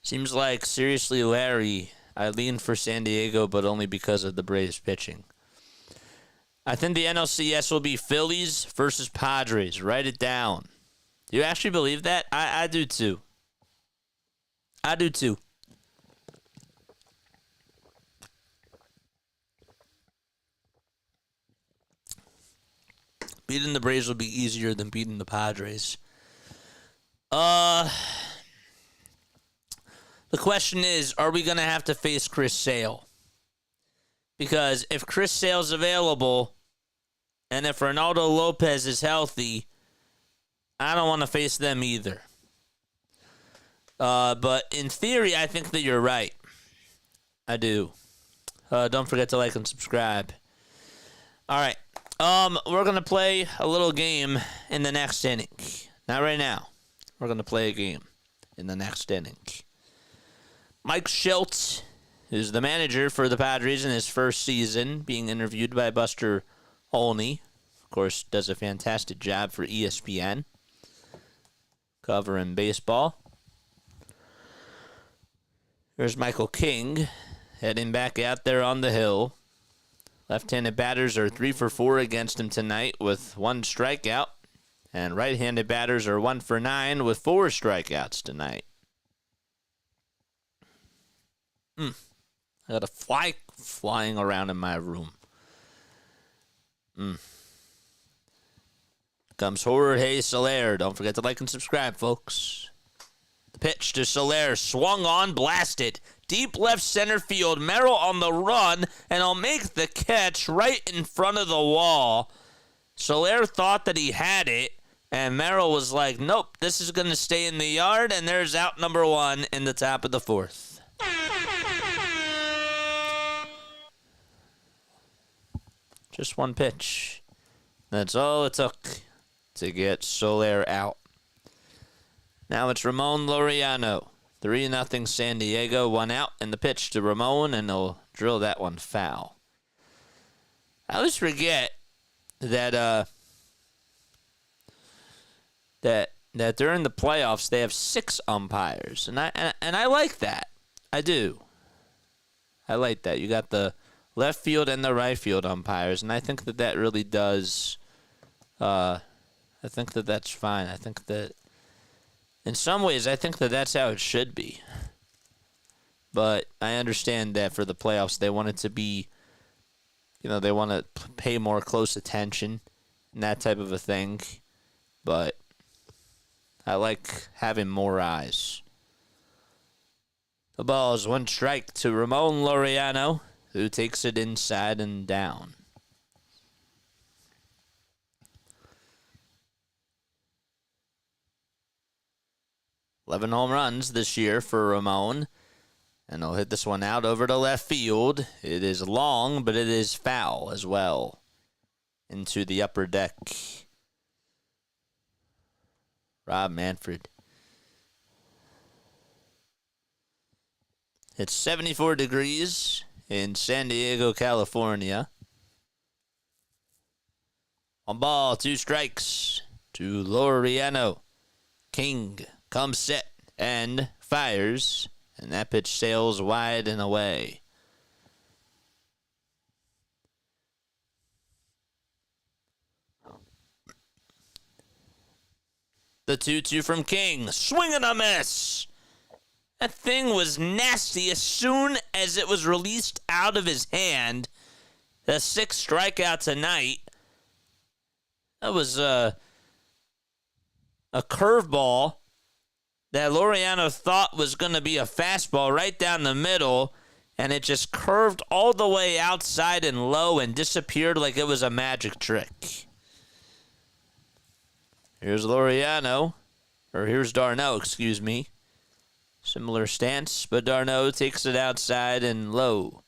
Seems like, seriously, Larry, I leaned for San Diego, but only because of the Braves pitching. I think the NLCS will be Phillies versus Padres. Write it down. Do you actually believe that? I do too. I do too. Beating the Braves will be easier than beating the Padres. The question is, are we going to have to face Chris Sale? Because if Chris Sale's available, and if Ronaldo Lopez is healthy, I don't want to face them either. But in theory, I think that you're right. I do. Don't forget to like and subscribe. All right. We're going to play a little game in the next inning. Not right now. We're going to play a game in the next inning. Mike Schultz is the manager for the Padres in his first season, being interviewed by Buster Olney. Of course, does a fantastic job for ESPN, covering baseball. There's Michael King heading back out there on the hill. Left-handed batters are 3 for 4 against him tonight with 1 strikeout. And right-handed batters are 1 for 9 with 4 strikeouts tonight. I got a fly flying around in my room. Comes Jorge Soler. Don't forget to like and subscribe, folks. The pitch to Soler. Swung on, blasted. Deep left center field. Merrill on the run, and he'll make the catch right in front of the wall. Soler thought that he had it, and Merrill was like, nope, this is going to stay in the yard, and there's out number 1 in the top of the 4th. Just 1 pitch. That's all it took to get Soler out. Now it's Ramon Laureano. 3-0 San Diego, 1 out, and the pitch to Ramon, and he'll drill that one foul. I always forget that that during the playoffs they have 6 umpires, and I like that. I do. I like that. You got the left field and the right field umpires, and I think that really does. I think that that's fine. I think that in some ways, I think that that's how it should be. But I understand that for the playoffs, they want it to be, they want to pay more close attention and that type of a thing. But I like having more eyes. The ball is 1 strike to Ramon Laureano, who takes it inside and down. Eleven home runs this year for Ramon. And he'll hit this one out over to left field. It is long, but it is foul as well. into the upper deck. Rob Manfred. It's 74 degrees in San Diego, California. On ball, 2 strikes to Laureano. King comes set and fires, and that pitch sails wide and away. The 2-2 from King. Swing and a miss. That thing was nasty as soon as it was released out of his hand. The 6th strikeout tonight. That was a curveball that Laureano thought was going to be a fastball right down the middle, and it just curved all the way outside and low and disappeared like it was a magic trick. Here's Laureano, or here's d'Arnaud, excuse me. Similar stance, but d'Arnaud takes it outside and low.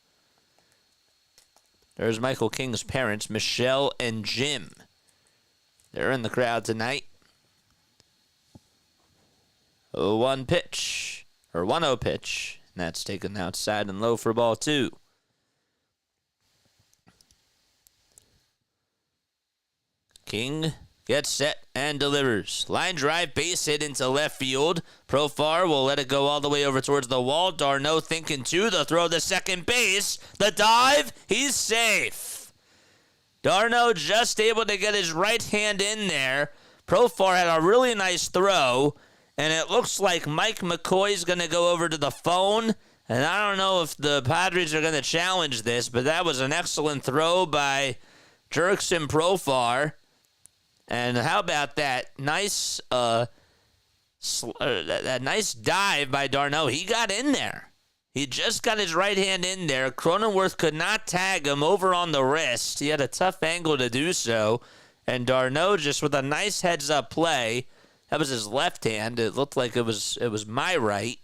There's Michael King's parents, Michelle and Jim. They're in the crowd tonight. 0-1 pitch, or 1-0 pitch, and that's taken outside and low for ball 2. King gets set and delivers. Line drive, base hit into left field. Profar will let it go all the way over towards the wall. d'Arnaud thinking too. The throw to second base. The dive. He's safe. d'Arnaud just able to get his right hand in there. Profar had a really nice throw, and it looks like Mike McCoy's going to go over to the phone. And I don't know if the Padres are going to challenge this, but that was an excellent throw by Jurickson Profar. And how about that nice that nice dive by d'Arnaud? He got in there. He just got his right hand in there. Cronenworth could not tag him over on the wrist. He had a tough angle to do so. And d'Arnaud just with a nice heads-up play. That was his left hand. It looked like it was my right.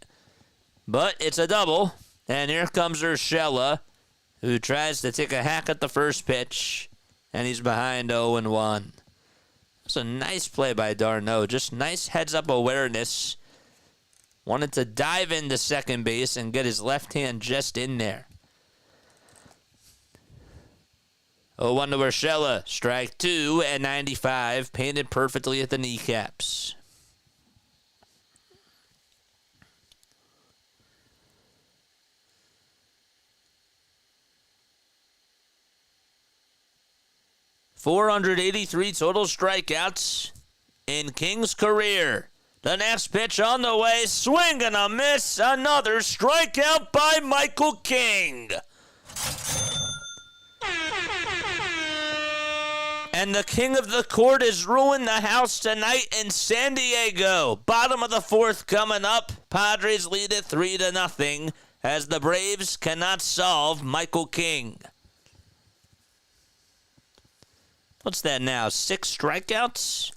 But it's a double. And here comes Urshela, who tries to take a hack at the first pitch. And he's behind 0-1. It's a nice play by d'Arnaud. Just nice heads-up awareness. Wanted to dive into second base and get his left hand just in there. 0-1 to Urshela. Strike 2 at 95. Painted perfectly at the kneecaps. .483 total strikeouts in King's career. The next pitch on the way. Swing and a miss. Another strikeout by Michael King. And the king of the court has ruined the house tonight in San Diego. Bottom of the 4th coming up. Padres lead it 3-0 as the Braves cannot solve Michael King. What's that now? 6 strikeouts?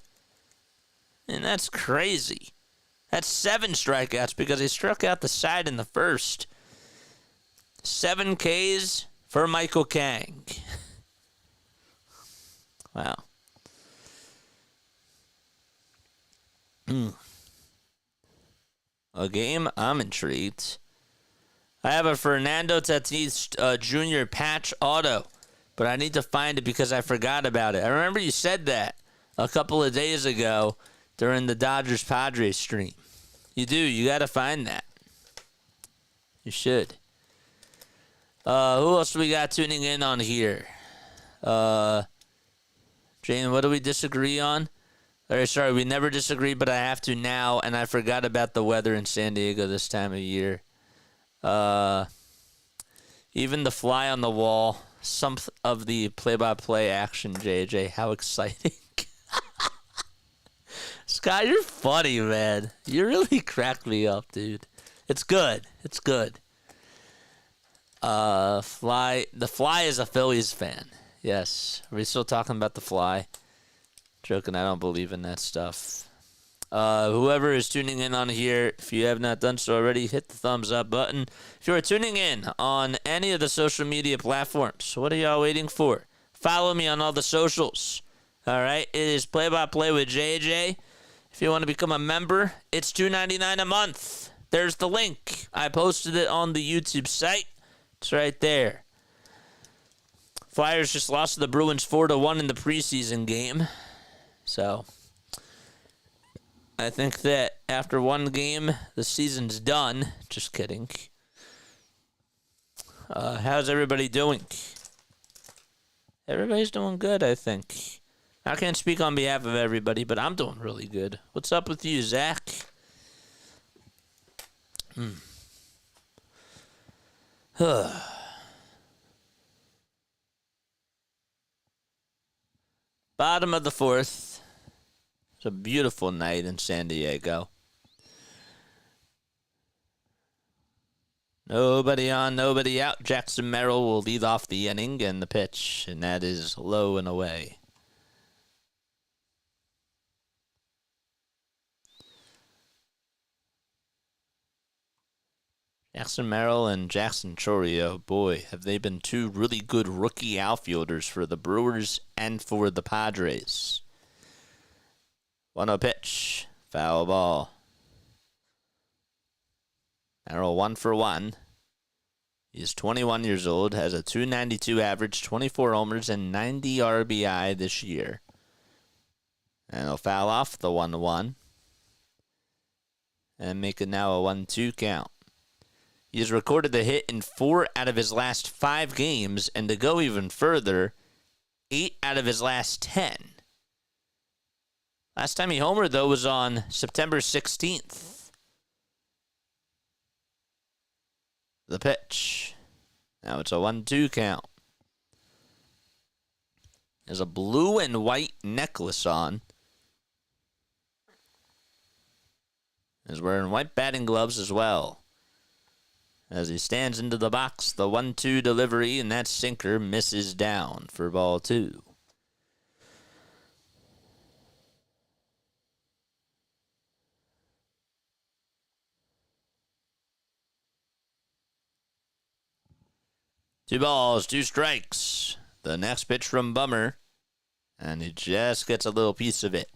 And that's crazy. That's 7 strikeouts because he struck out the side in the first. 7 Ks for Michael King. Wow. A game I'm intrigued. I have a Fernando Tatis Jr. patch auto, but I need to find it because I forgot about it. I remember you said that a couple of days ago during the Dodgers-Padres stream. You do. You got to find that. You should. Who else do we got tuning in on here? Jane, what do we disagree on? Sorry, we never disagree, but I have to now, and I forgot about the weather in San Diego this time of year. Even the fly on the wall, some of the play-by-play action, JJ. How exciting. Scott, you're funny, man. You really cracked me up, dude. It's good. It's good. The Fly is a Phillies fan. Yes. Are we still talking about the Fly? Joking, I don't believe in that stuff. Whoever is tuning in on here, if you have not done so already, hit the thumbs up button. If you are tuning in on any of the social media platforms, what are y'all waiting for? Follow me on all the socials. All right, it is Play-by-Play with JJ. If you want to become a member, it's $2.99 a month. There's the link. I posted it on the YouTube site. It's right there. Flyers just lost to the Bruins 4-1 in the preseason game. So, I think that after one game, the season's done. Just kidding. How's everybody doing? Everybody's doing good, I think. I can't speak on behalf of everybody, but I'm doing really good. What's up with you, Zach? Bottom of the fourth. It's a beautiful night in San Diego. Nobody on, nobody out. Jackson Merrill will lead off the inning and the pitch, and that is low and away. Jackson Merrill and Jackson Chourio, boy, have they been two really good rookie outfielders for the Brewers and for the Padres. 1-0 pitch, foul ball. Merrill 1 for 1. He's 21 years old, has a .292 average, 24 homers, and 90 RBI this year. And he'll foul off the 1-1 and make it now a 1-2 count. He has recorded a hit in 4 out of his last 5 games, and to go even further, 8 out of his last 10. Last time he homered, though, was on September 16th. The pitch. Now it's a 1-2 count. There's a blue and white necklace on. He's wearing white batting gloves as well. As he stands into the box, the 1-2 delivery, and that sinker misses down for ball 2. Two balls, 2 strikes. The next pitch from Bummer, and he just gets a little piece of it.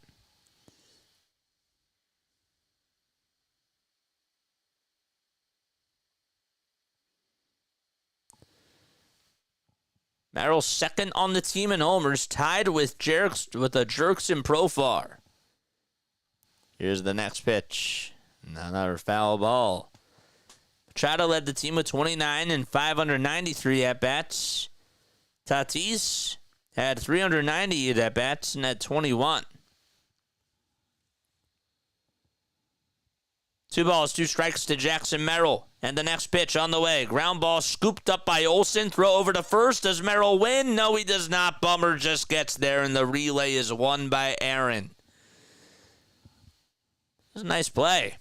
Merrill second on the team in homers, tied with a Jerkson Profar. Here's the next pitch. Another foul ball. Machado led the team with 29 and 593 at-bats. Tatis had 398 at-bats and had 21. 2 balls, 2 strikes to Jackson Merrill. And the next pitch on the way. Ground ball scooped up by Olson. Throw over to first. Does Merrill win? No, he does not. Bummer just gets there, and the relay is won by Aaron. It was a nice play.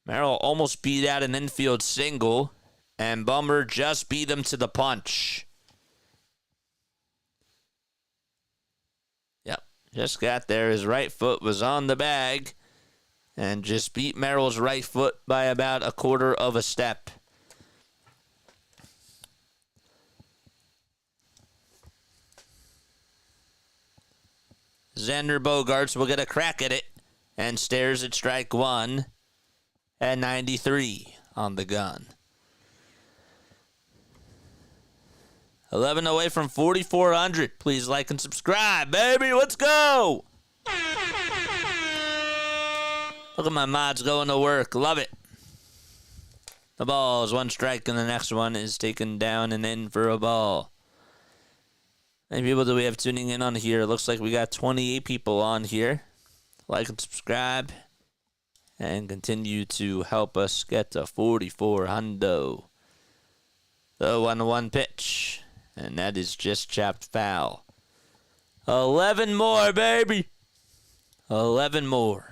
Merrill almost beat out an infield single, and Bummer just beat him to the punch. Yep, just got there. His right foot was on the bag. And just beat Merrill's right foot by about a quarter of a step. Xander Bogaerts will get a crack at it and stares at strike 1 at 93 on the gun. 11 away from 4,400. Please like and subscribe, baby. Let's go. Look at my mods going to work. Love it. The ball is 1 strike, and the next one is taken down and in for a ball. How many people do we have tuning in on here? It looks like we got 28 people on here. Like and subscribe. And continue to help us get to 4400. The 1-1 pitch. And that is just chopped foul. 11 more, baby. 11 more.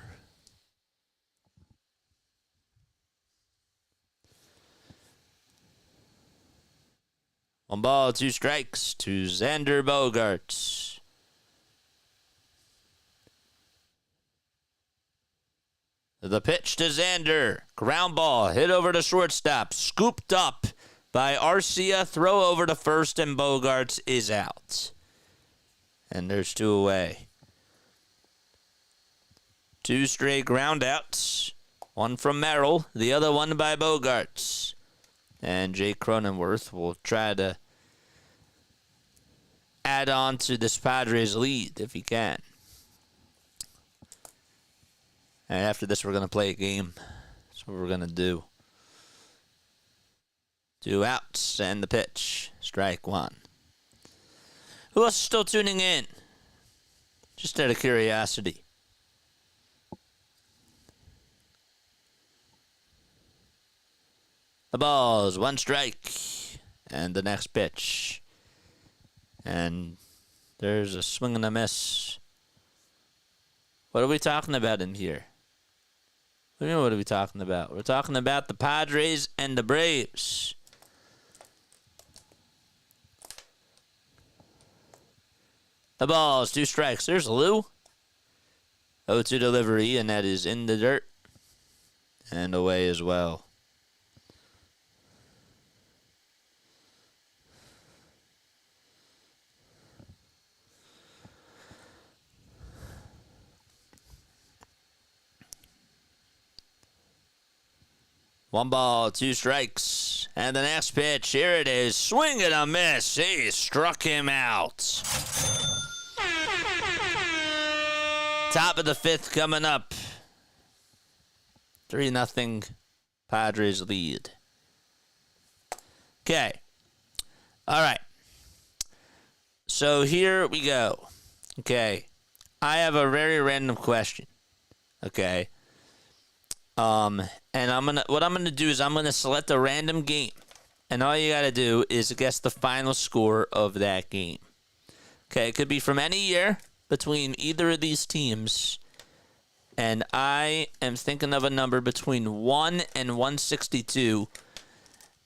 1 ball, 2 strikes to Xander Bogaerts. The pitch to Xander. Ground ball hit over to shortstop. Scooped up by Arcia. Throw over to first, and Bogarts is out. And there's 2 away. 2 straight ground outs. One from Merrill, the other one by Bogarts. And Jake Cronenworth will try to add on to this Padres lead if he can. And after this, we're going to play a game. That's what we're going to do. 2 outs and the pitch. Strike 1. Who else is still tuning in? Just out of curiosity. The ball's 1 strike. And the next pitch. And there's a swing and a miss. What are we talking about in here? What do you mean, what are we talking about? We're talking about the Padres and the Braves. The ball's 2 strikes. There's Lou. 0-2 delivery, and that is in the dirt. And away as well. One ball, 2 strikes. And the next pitch, here it is. Swing and a miss. He struck him out. Top of the 5th coming up. 3-0 Padres lead. Okay. All right. So here we go. Okay. I have a very random question. Okay. And what I'm gonna do is I'm gonna select a random game, and all you gotta do is guess the final score of that game. Okay, it could be from any year between either of these teams, and I am thinking of a number between 1 and 162.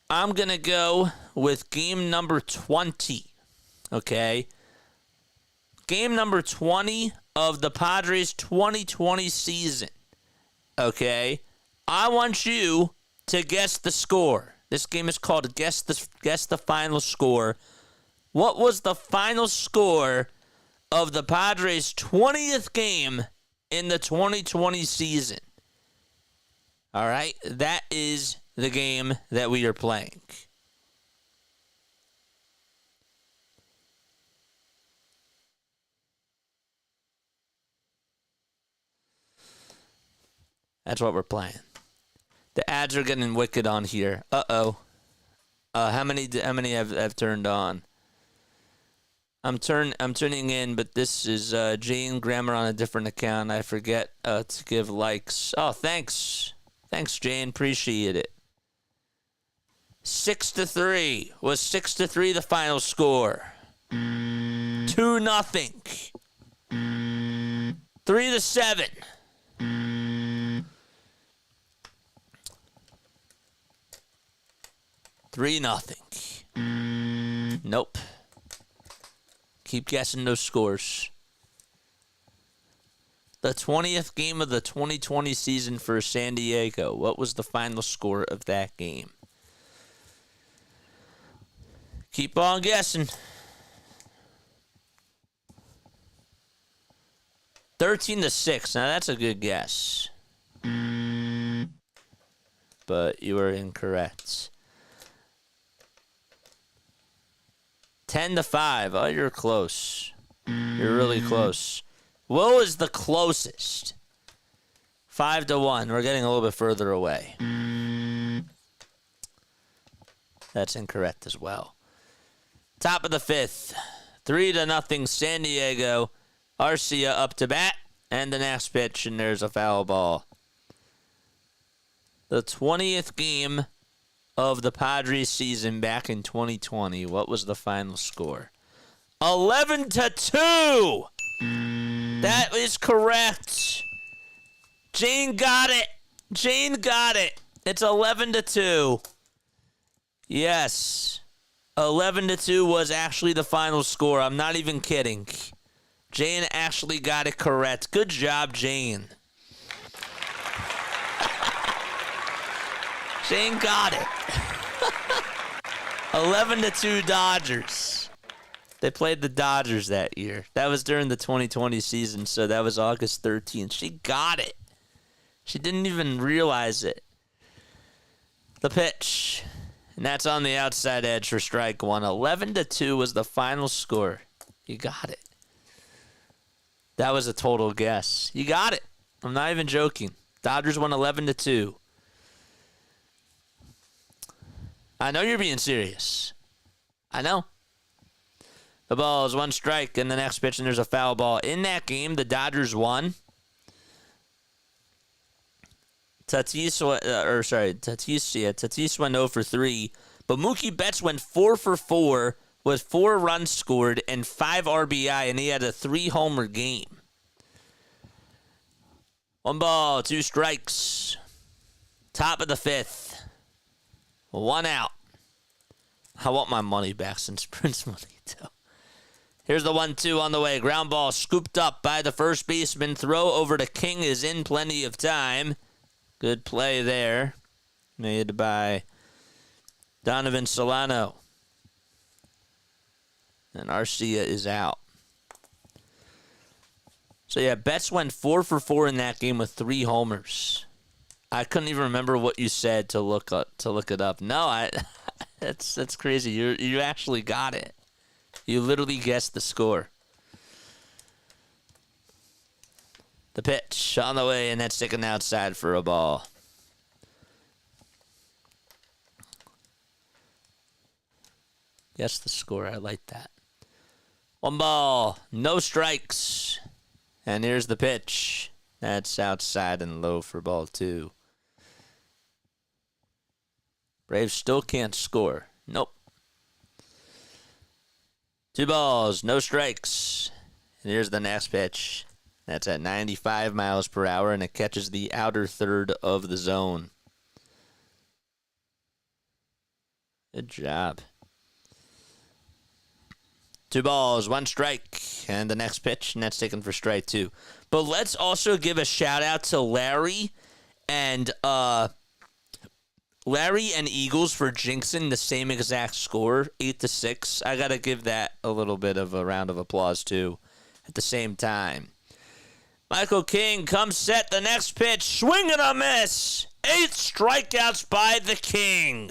I'm gonna go with game number 20. Okay, game number 20 of the Padres 2020 season. Okay, I want you to guess the score. This game is called Guess the Final Score. What was the final score of the Padres' 20th game in the 2020 season? All right, that is the game that we are playing. That's what we're playing. The ads are getting wicked on here. Uh-oh. How many have turned on? I'm tuning in, but this is Jane Grammar on a different account. I forget to give likes. Oh, thanks. Thanks, Jane. Appreciate it. 6-3. Was 6-3 the final score? 2-0. 3-7. 3-0. Nope. Keep guessing those scores. The 20th game of the 2020 season for San Diego. What was the final score of that game? Keep on guessing. 13-6. Now that's a good guess. But you are incorrect. 10-5. Oh, you're close. You're really close. What was the closest? 5-1. We're getting a little bit further away. That's incorrect as well. Top of the 5th. 3-0 San Diego. Arcia up to bat. And the next pitch, and there's a foul ball. The 20th game of the Padres season back in 2020. What was the final score? 11-2. That is correct. Jane got it. Jane got it. It's 11-2. Yes. 11-2 was actually the final score. I'm not even kidding. Jane actually got it correct. Good job, Jane. Jane got it. 11-2 Dodgers. They played the Dodgers that year. That was during the 2020 season, so that was August 13th. She got it. She didn't even realize it. The pitch. And that's on the outside edge for strike one. 11-2 was the final score. You got it. That was a total guess. You got it. I'm not even joking. Dodgers won 11-2. I know you're being serious. I know. The ball is one strike in the next pitch, and there's a foul ball. In that game, the Dodgers won. Tatis went 0 for 3, but Mookie Betts went 4 for 4 with 4 runs scored and 5 RBI, and he had a 3-homer game. 1 ball, 2 strikes. Top of the 5th. 1 out. I want my money back since Prince Monito. Here's the 1-2 on the way. Ground ball scooped up by the first baseman. Throw over to King is in plenty of time. Good play there. Made by Donovan Solano. And Arcia is out. So, yeah, Betts went 4 for 4 in that game with 3 homers. I couldn't even remember what you said to look it up. No, that's crazy. You actually got it. You literally guessed the score. The pitch on the way, and that's sticking outside for a ball. Guess the score. I like that. 1 ball, no strikes. And here's the pitch. That's outside and low for ball 2. Braves still can't score. Nope. 2 balls, no strikes. And here's the next pitch. That's at 95 miles per hour, and it catches the outer third of the zone. Good job. 2 balls, 1 strike, and the next pitch, and that's taken for strike 2. But let's also give a shout out to Larry and Eagles for jinxing the same exact score, 8-6. I gotta give that a little bit of a round of applause too. At the same time, Michael King comes set. The next pitch, swing and a miss. 8 strikeouts by the King.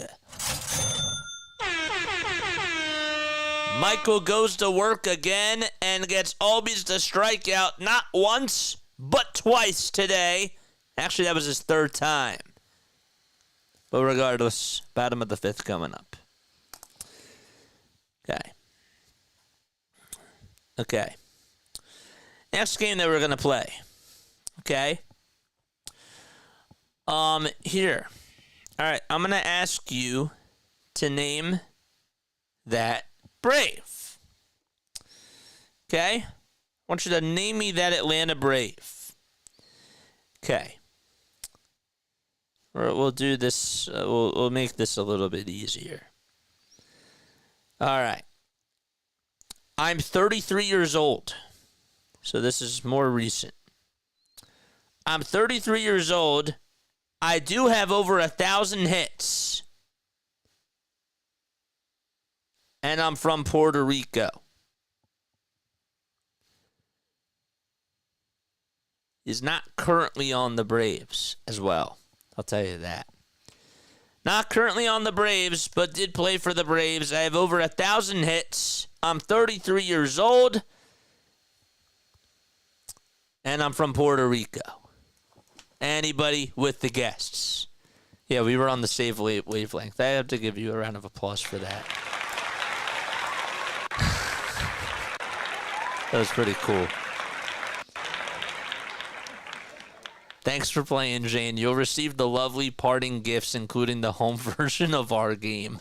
Michael goes to work again and gets Albies to strike out not once, but twice today. Actually, that was his 3rd time. But regardless, bottom of the 5th coming up. Okay. Next game that we're going to play. Okay. Here. All right, I'm going to ask you to name that Brave. Okay? I want you to name me that Atlanta Brave. Okay. We'll do this. We'll make this a little bit easier. All right. I'm 33 years old. So this is more recent. I'm 33 years old. I do have over 1,000 hits. And I'm from Puerto Rico. He's not currently on the Braves as well. I'll tell you that. Not currently on the Braves, but did play for the Braves. I have over 1,000 hits. I'm 33 years old. And I'm from Puerto Rico. Anybody with the guests? Yeah, we were on the same wavelength. I have to give you a round of applause for that. That was pretty cool. Thanks for playing, Jane. You'll receive the lovely parting gifts, including the home version of our game.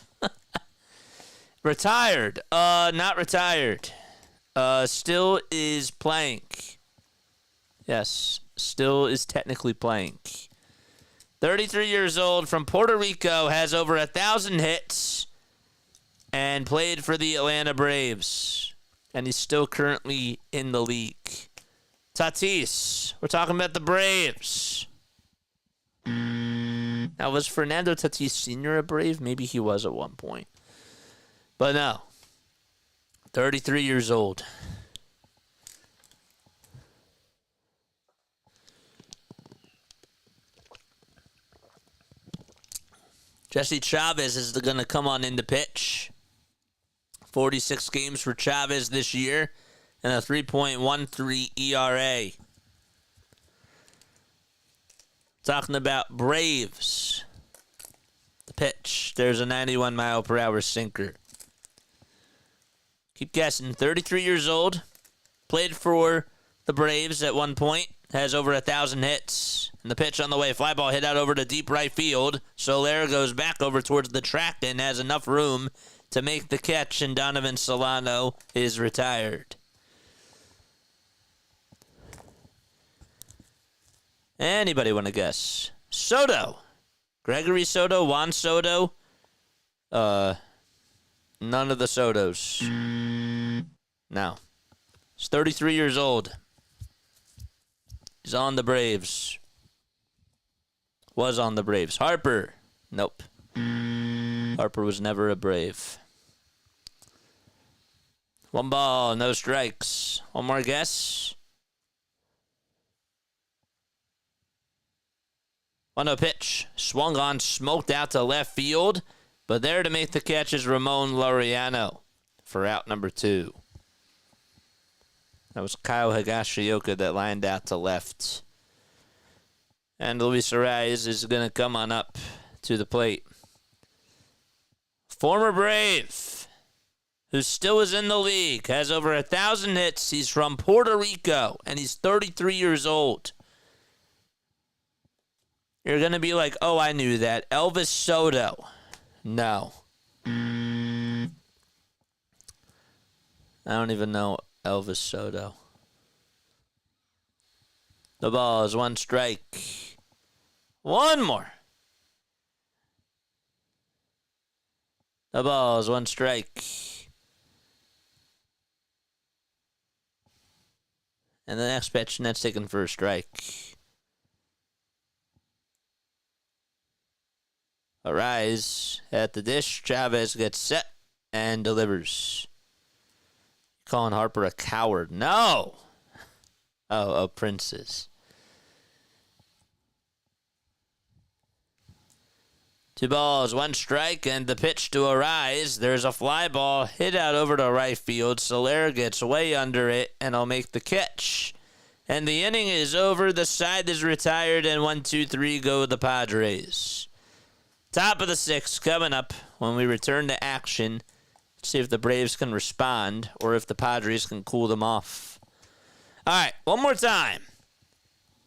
Retired. Not retired. Still is playing. Yes, still is technically playing. 33 years old, from Puerto Rico, has over 1,000 hits, and played for the Atlanta Braves. And he's still currently in the league. Tatis. We're talking about the Braves. Now, was Fernando Tatis Sr. a Brave? Maybe he was at one point. But no. 33 years old. Jesse Chavez is going to come on in to pitch. 46 games for Chavez this year and a 3.13 ERA. Talking about Braves. The pitch. There's a 91 mile per hour sinker. Keep guessing. 33 years old. Played for the Braves at one point. Has over 1,000 hits. And the pitch on the way. Fly ball hit out over to deep right field. Soler goes back over towards the track and has enough room to make the catch. And Donovan Solano is retired. Anybody want to guess? Soto. Gregory Soto, Juan Soto. None of the Sotos. No. He's 33 years old. He's on the Braves. Was on the Braves. Harper. Nope. Harper was never a Brave. One ball, no strikes. One more guess. 1-0 pitch. Swung on, smoked out to left field. But there to make the catch is Ramon Laureano for out number 2. That was Kyle Higashioka that lined out to left. And Luis Arraez is going to come on up to the plate. Former Brave, who still is in the league, has over 1,000 hits. He's from Puerto Rico, and he's 33 years old. You're going to be like, oh, I knew that. Elvis Soto. No. I don't even know Elvis Soto. The ball is 1 strike. One more. The ball is 1 strike. And the next pitch, and that's taken for a strike. Arraez at the dish. Chavez gets set and delivers. Calling Harper a coward. No! Oh, Prince's. 2 balls, 1 strike, and the pitch to Arraez. There's a fly ball hit out over to right field. Soler gets way under it, and I'll make the catch. And the inning is over. The side is retired, and 1, 2, 3 go the Padres. Top of the 6th coming up when we return to action. See if the Braves can respond or if the Padres can cool them off. All right, one more time.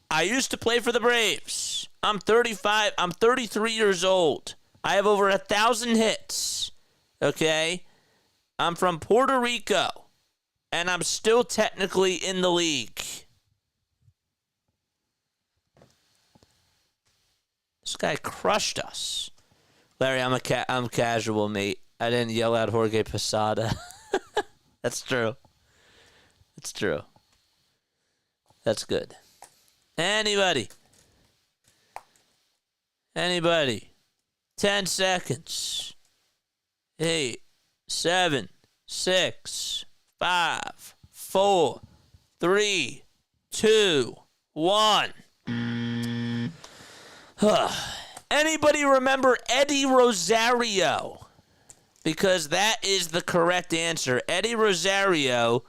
I used to play for the Braves. I'm 35. I'm 33 years old. I have over 1,000 hits. Okay? I'm from Puerto Rico. And I'm still technically in the league. This guy crushed us. Larry, I'm casual, mate. I didn't yell out Jorge Posada. That's true. It's true. That's good. Anybody? 10 seconds. 8, 7, 6, 5, 4, 3, 2, 1. Anybody remember Eddie Rosario? Because that is the correct answer. Eddie Rosario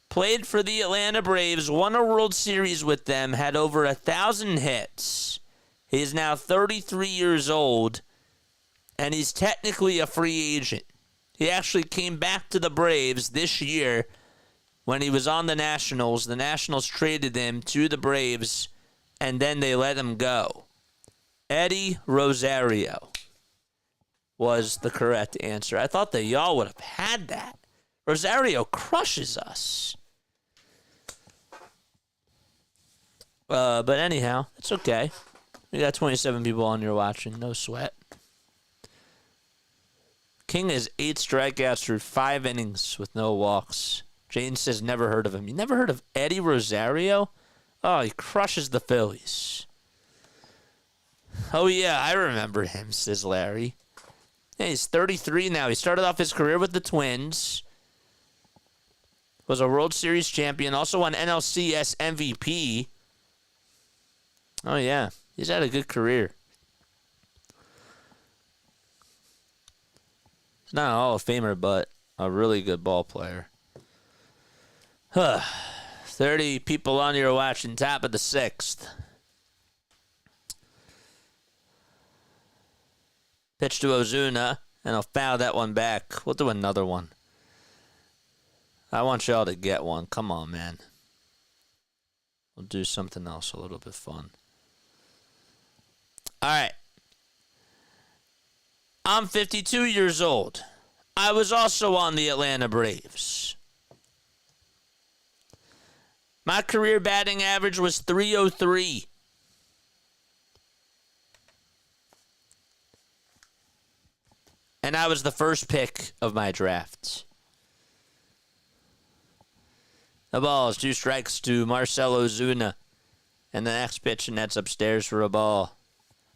played for the Atlanta Braves, won a World Series with them, had over 1,000 hits. He is now 33 years old, and he's technically a free agent. He actually came back to the Braves this year when he was on the Nationals. The Nationals traded him to the Braves, and then they let him go. Eddie Rosario was the correct answer. I thought that y'all would have had that. Rosario crushes us. But anyhow, it's okay. We got 27 people on here watching. No sweat. King has 8 strikeouts through 5 innings with no walks. Jane says never heard of him. You never heard of Eddie Rosario? Oh, he crushes the Phillies. Oh, yeah, I remember him, says Larry. Yeah, he's 33 now. He started off his career with the Twins. Was a World Series champion. Also won NLCS MVP. Oh, yeah. He's had a good career. He's not a Hall of Famer, but a really good ball player. 30 people on here watching, top of the 6th. Pitch to Ozuna, and I'll foul that one back. We'll do another one. I want y'all to get one. Come on, man. We'll do something else a little bit fun. All right. I'm 52 years old. I was also on the Atlanta Braves. My career batting average was .303. And I was the first pick of my draft. The ball is 2 strikes to Marcell Ozuna. And the next pitch, and that's upstairs for a ball.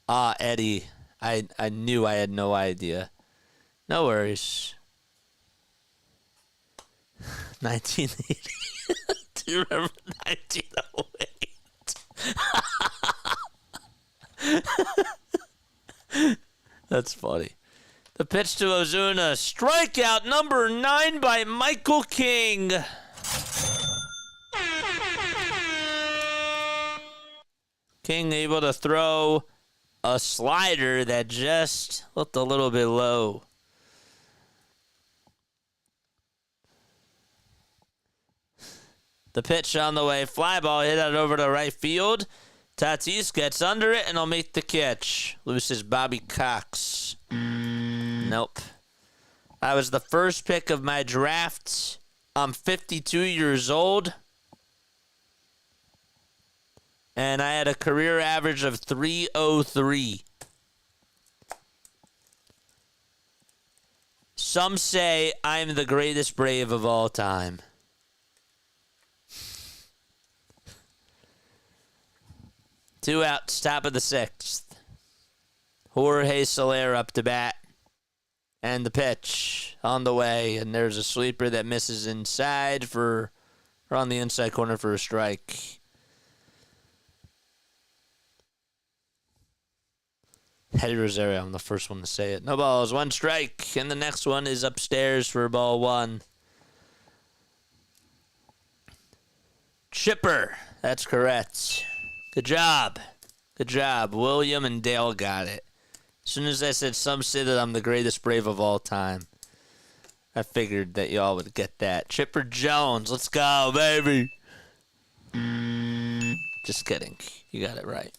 Ah, Eddie. I knew I had no idea. No worries. 1980. Do you remember 1908? That's funny. The pitch to Ozuna. Strikeout number 9 by Michael King. King able to throw a slider that just looked a little bit low. The pitch on the way. Fly ball hit out over to right field. Tatis gets under it and will make the catch. Loses Bobby Cox. Nope. I was the first pick of my draft. I'm 52 years old. And I had a career average of .303. Some say I'm the greatest Brave of all time. Two outs, top of the 6th. Jorge Soler up to bat. And the pitch on the way. And there's a sweeper that misses inside or on the inside corner for a strike. Eddie Rosario, I'm the first one to say it. No balls, 1 strike. And the next one is upstairs for ball 1. Chipper. That's correct. Good job. Good job. William and Dale got it. As soon as I said some say that I'm the greatest Brave of all time, I figured that y'all would get that. Chipper Jones. Let's go, baby. Just kidding. You got it right.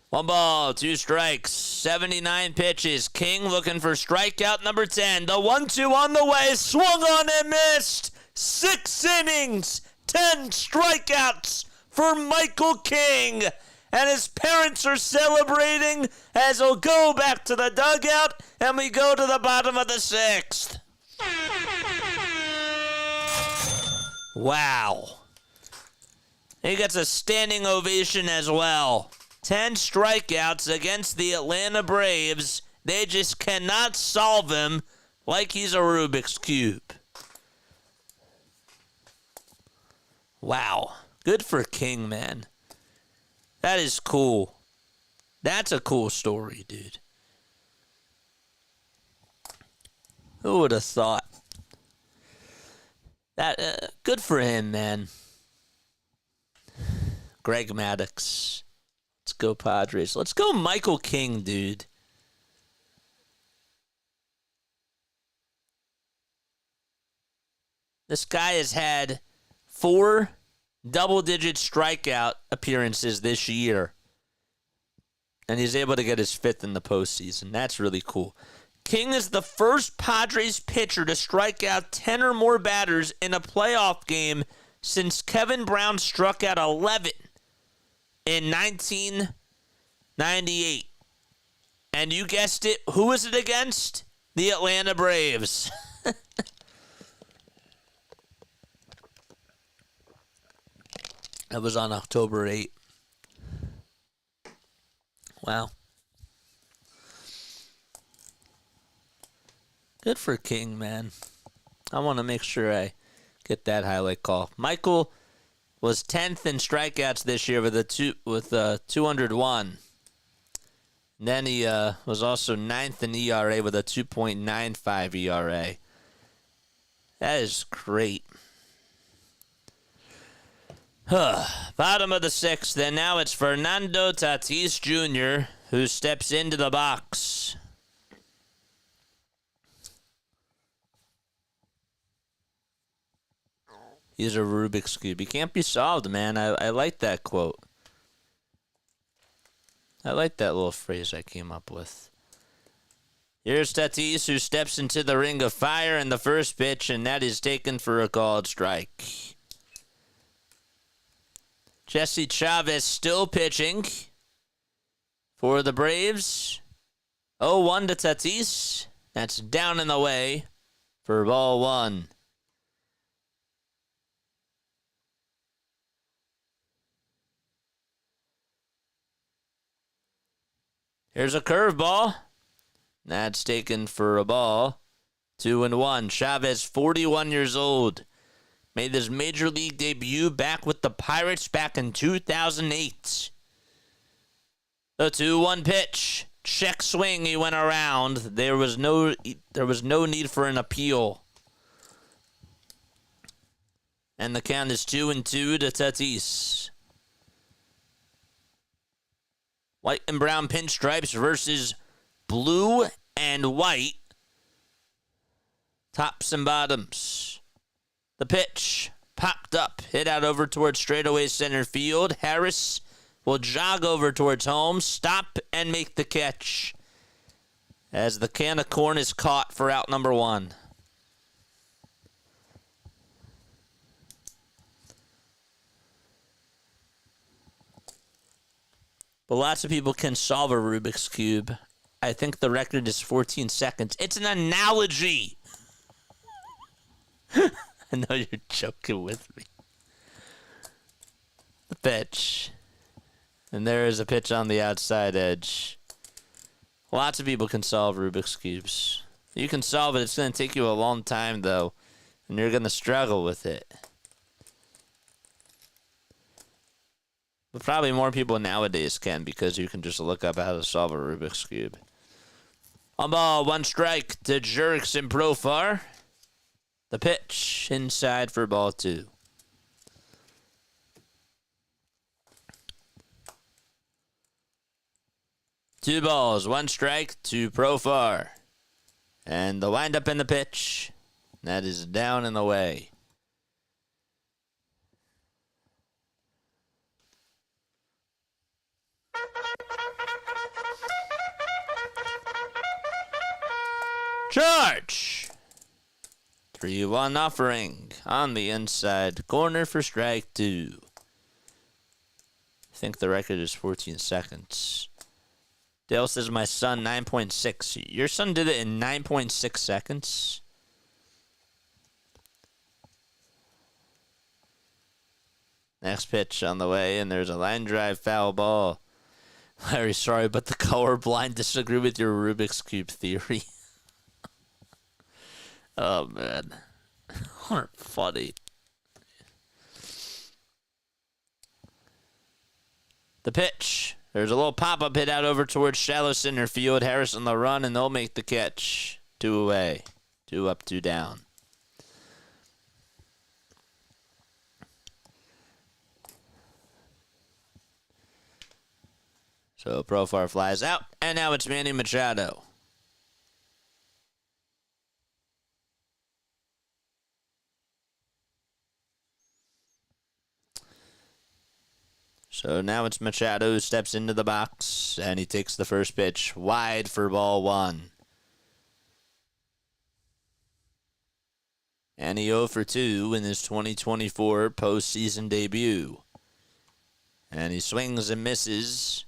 1 ball, 2 strikes, 79 pitches. King looking for strikeout number 10. The 1-2 on the way. Swung on and missed. 6 innings. 10 strikeouts for Michael King. And his parents are celebrating as he'll go back to the dugout and we go to the bottom of the 6th. Wow. He gets a standing ovation as well. 10 strikeouts against the Atlanta Braves. They just cannot solve him like he's a Rubik's Cube. Wow. Good for King, man. That is cool. That's a cool story, dude. Who would have thought? That good for him, man. Greg Maddux. Let's go Padres. Let's go Michael King, dude. This guy has had 4 double-digit strikeout appearances this year. And he's able to get his 5th in the postseason. That's really cool. King is the first Padres pitcher to strike out 10 or more batters in a playoff game since Kevin Brown struck out 11 in 1998. And you guessed it, who was it against? The Atlanta Braves. That was on October 8th. Wow. Good for King, man. I want to make sure I get that highlight call. Michael was 10th in strikeouts this year with 201. And then he was also 9th in ERA with a 2.95 ERA. That is great. Bottom of the 6th, and now it's Fernando Tatis Jr. who steps into the box. He's a Rubik's Cube. He can't be solved, man. I like that quote. I like that little phrase I came up with. Here's Tatis, who steps into the ring of fire in the first pitch, and that is taken for a called strike. Jesse Chavez still pitching for the Braves. 0-1 to Tatis. That's down in the way for ball 1. Here's a curveball. That's taken for a ball. 2-1. Chavez, 41 years old. Made his major league debut back with the Pirates back in 2008. The 2-1 pitch. Check swing, he went around. There was no need for an appeal. And the count is 2-2 to Tatis. White and brown pinstripes versus blue and white. Tops and bottoms. The pitch popped up, hit out over towards straightaway center field. Harris will jog over towards home, stop, and make the catch as the can of corn is caught for out number 1. But lots of people can solve a Rubik's Cube. I think the record is 14 seconds. It's an analogy. I know you're joking with me. The pitch. And there is a pitch on the outside edge. Lots of people can solve Rubik's Cubes. You can solve it. It's going to take you a long time, though. And you're going to struggle with it. But probably more people nowadays can, because you can just look up how to solve a Rubik's Cube. On ball, 1 strike to Jurickson Profar. The pitch inside for ball 2. Two balls, 1 strike to Profar. And the windup in the pitch. That is down and away. Charge! 3-1 offering on the inside corner for strike 2. I think the record is 14 seconds. Dale says my son 9.6. Your son did it in 9.6 seconds? Next pitch on the way, and there's a line drive foul ball. Larry, sorry, but the colorblind disagree with your Rubik's Cube theory. Oh, man. Aren't funny. The pitch. There's a little pop-up hit out over towards shallow center field. Harris on the run, and they'll make the catch. 2 away. 2 up, 2 down. So Profar flies out, and now it's Manny Machado. So now it's Machado who steps into the box, and he takes the first pitch wide for ball 1. And he 0 for 2 in his 2024 postseason debut. And he swings and misses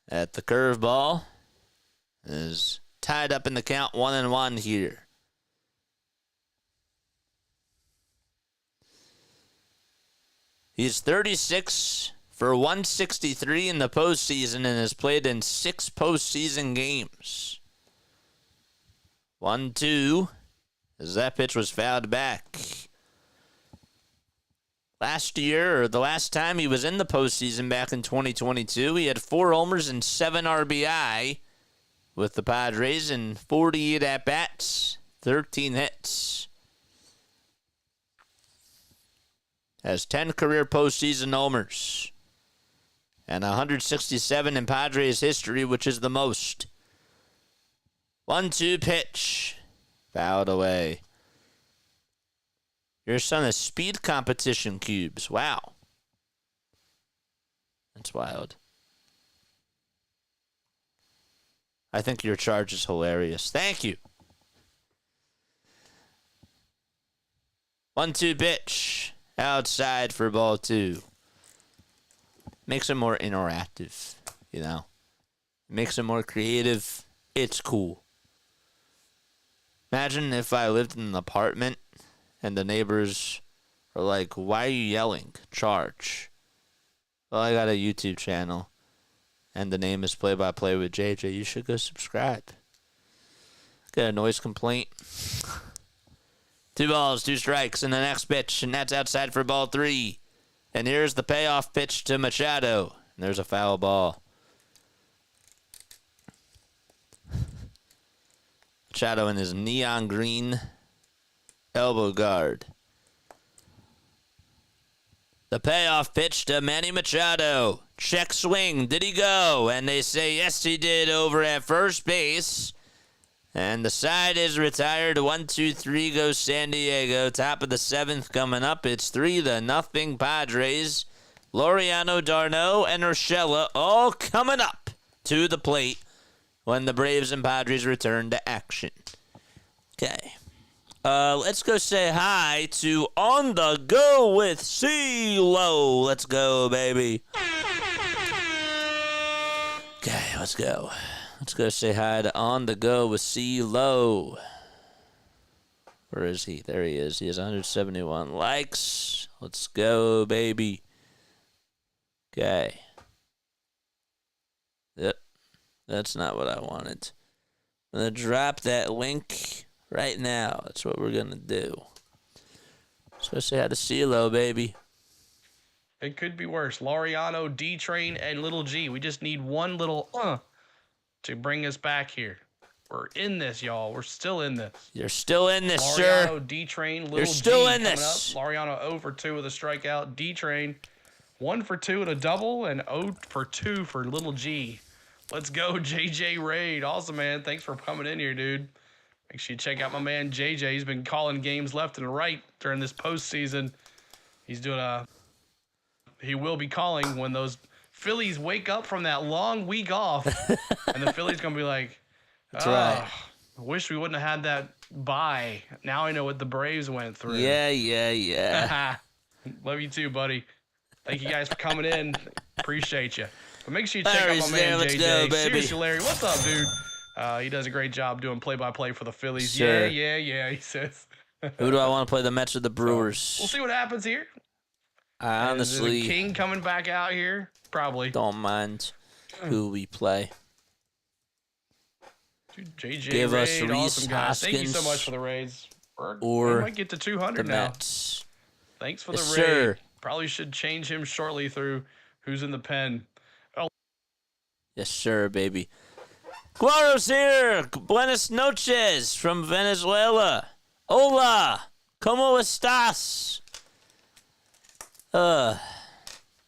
at the curveball. Is tied up in the count 1-1 here. He's 36 for 163 in the postseason and has played in 6 postseason games. 1-2, as that pitch was fouled back. Last year, or the last time he was in the postseason back in 2022, he had 4 homers and 7 RBI with the Padres and 48 at-bats, 13 hits. Has 10 career postseason homers and 167 in Padres history, which is the most. 1-2 pitch. Fouled away. Your son has speed competition cubes. Wow. That's wild. I think your charge is hilarious. Thank you. 1-2 pitch. Outside for ball 2. Makes it more interactive, you know. Makes it more creative. It's cool. Imagine if I lived in an apartment and the neighbors are like, why are you yelling? Charge. Well, I got a YouTube channel, and the name is Play by Play with JJ. You should go subscribe. Get a noise complaint. 2 balls, 2 strikes, and the next pitch, and that's outside for ball 3. And here's the payoff pitch to Machado. And there's a foul ball. Machado in his neon green elbow guard. The payoff pitch to Manny Machado. Check swing. Did he go? And they say yes, he did over at first base. And the side is retired. 1-2-3 goes San Diego. Top of the 7th coming up. It's 3-0 Padres. Laureano, Darno, and Urshela all coming up to the plate when the Braves and Padres return to action. Okay. Let's go say hi to On the Go with CeeLo. Let's go, baby. Okay, let's go. Let's go say hi to On the Go with CeeLo. Where is he? There he is. He has 171 likes. Let's go, baby. Okay. Yep. That's not what I wanted. I'm going to drop that link right now. That's what we're going to do. Let's go say hi to CeeLo, baby. It could be worse. Laureano, D-Train, and Little G. We just need one little to bring us back here. We're in this, y'all. We're still in this. You're still in this, Laureano, sir. D-Train, Little You're still G in this. Up. Laureano 0 for 2 with a strikeout. D-Train 1 for 2 with a double, and 0 for 2 for Little G. Let's go, JJ Raid. Awesome, man. Thanks for coming in here, dude. Make sure you check out my man JJ. He's been calling games left and right during this postseason. He's doing he will be calling when those Phillies wake up from that long week off, and the Phillies gonna be like, That's right. I wish we wouldn't have had that bye. Now I know what the Braves went through. Yeah. Love you too, buddy. Thank you guys for coming in. Appreciate you. But make sure you check out Larry's my man there. Let's JJ. go, baby. Seriously, Larry, what's up, dude? He does a great job doing play-by-play for the Phillies. Sure. Yeah, he says. Who do I want to play the Mets or the Brewers? We'll see what happens here. I honestly Is the King coming back out here? Probably. don't mind who we play. Dude, JJ Give Raid, us Reese awesome guys. Thank you so Hoskins much for the raids. or we might get to 200 the now. Mets. Thanks for the Yes, raid. sir. Probably should change him shortly through who's in the pen. Yes, sir, baby. Guaro's here. Buenas noches from Venezuela. Hola. ¿Cómo estás? ¿Cómo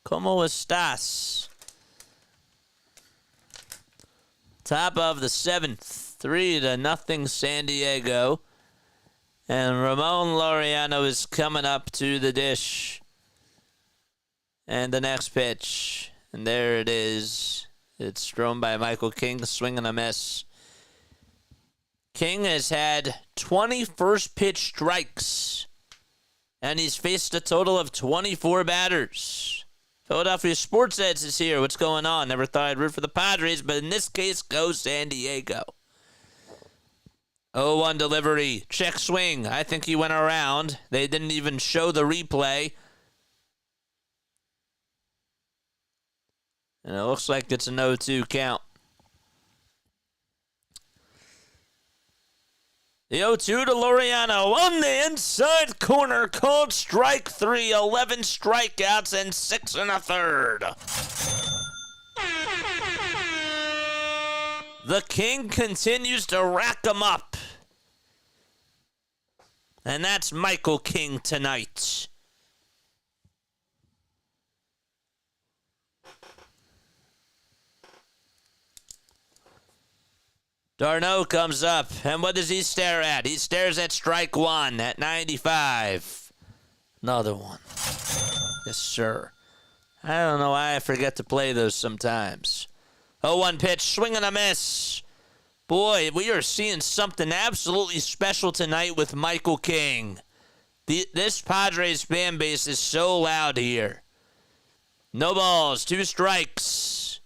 estás? Top of the 7th. 3-0 San Diego. And Ramon Laureano is coming up to the dish. And the next pitch. And there it is. It's thrown by Michael King, swing and a miss. King has had 20 first pitch strikes, and he's faced a total of 24 batters. Philadelphia Sports Edge is here. What's going on? Never thought I'd root for the Padres, but in this case, go San Diego. 0-1 delivery. Check swing. I think he went around. They didn't even show the replay. And it looks like it's an 0-2 count. The 0-2 to Laureano on the inside corner, called strike 3, 11 strikeouts and 6 1/3. The King continues to rack them up. And that's Michael King tonight. Darno comes up, and what does he stare at? He stares at strike 1 at 95. Another one. Yes, sir. I don't know why I forget to play those sometimes. 0-1 pitch, swing and a miss. Boy, we are seeing something absolutely special tonight with Michael King. This Padres fan base is so loud here. No balls, 2 strikes.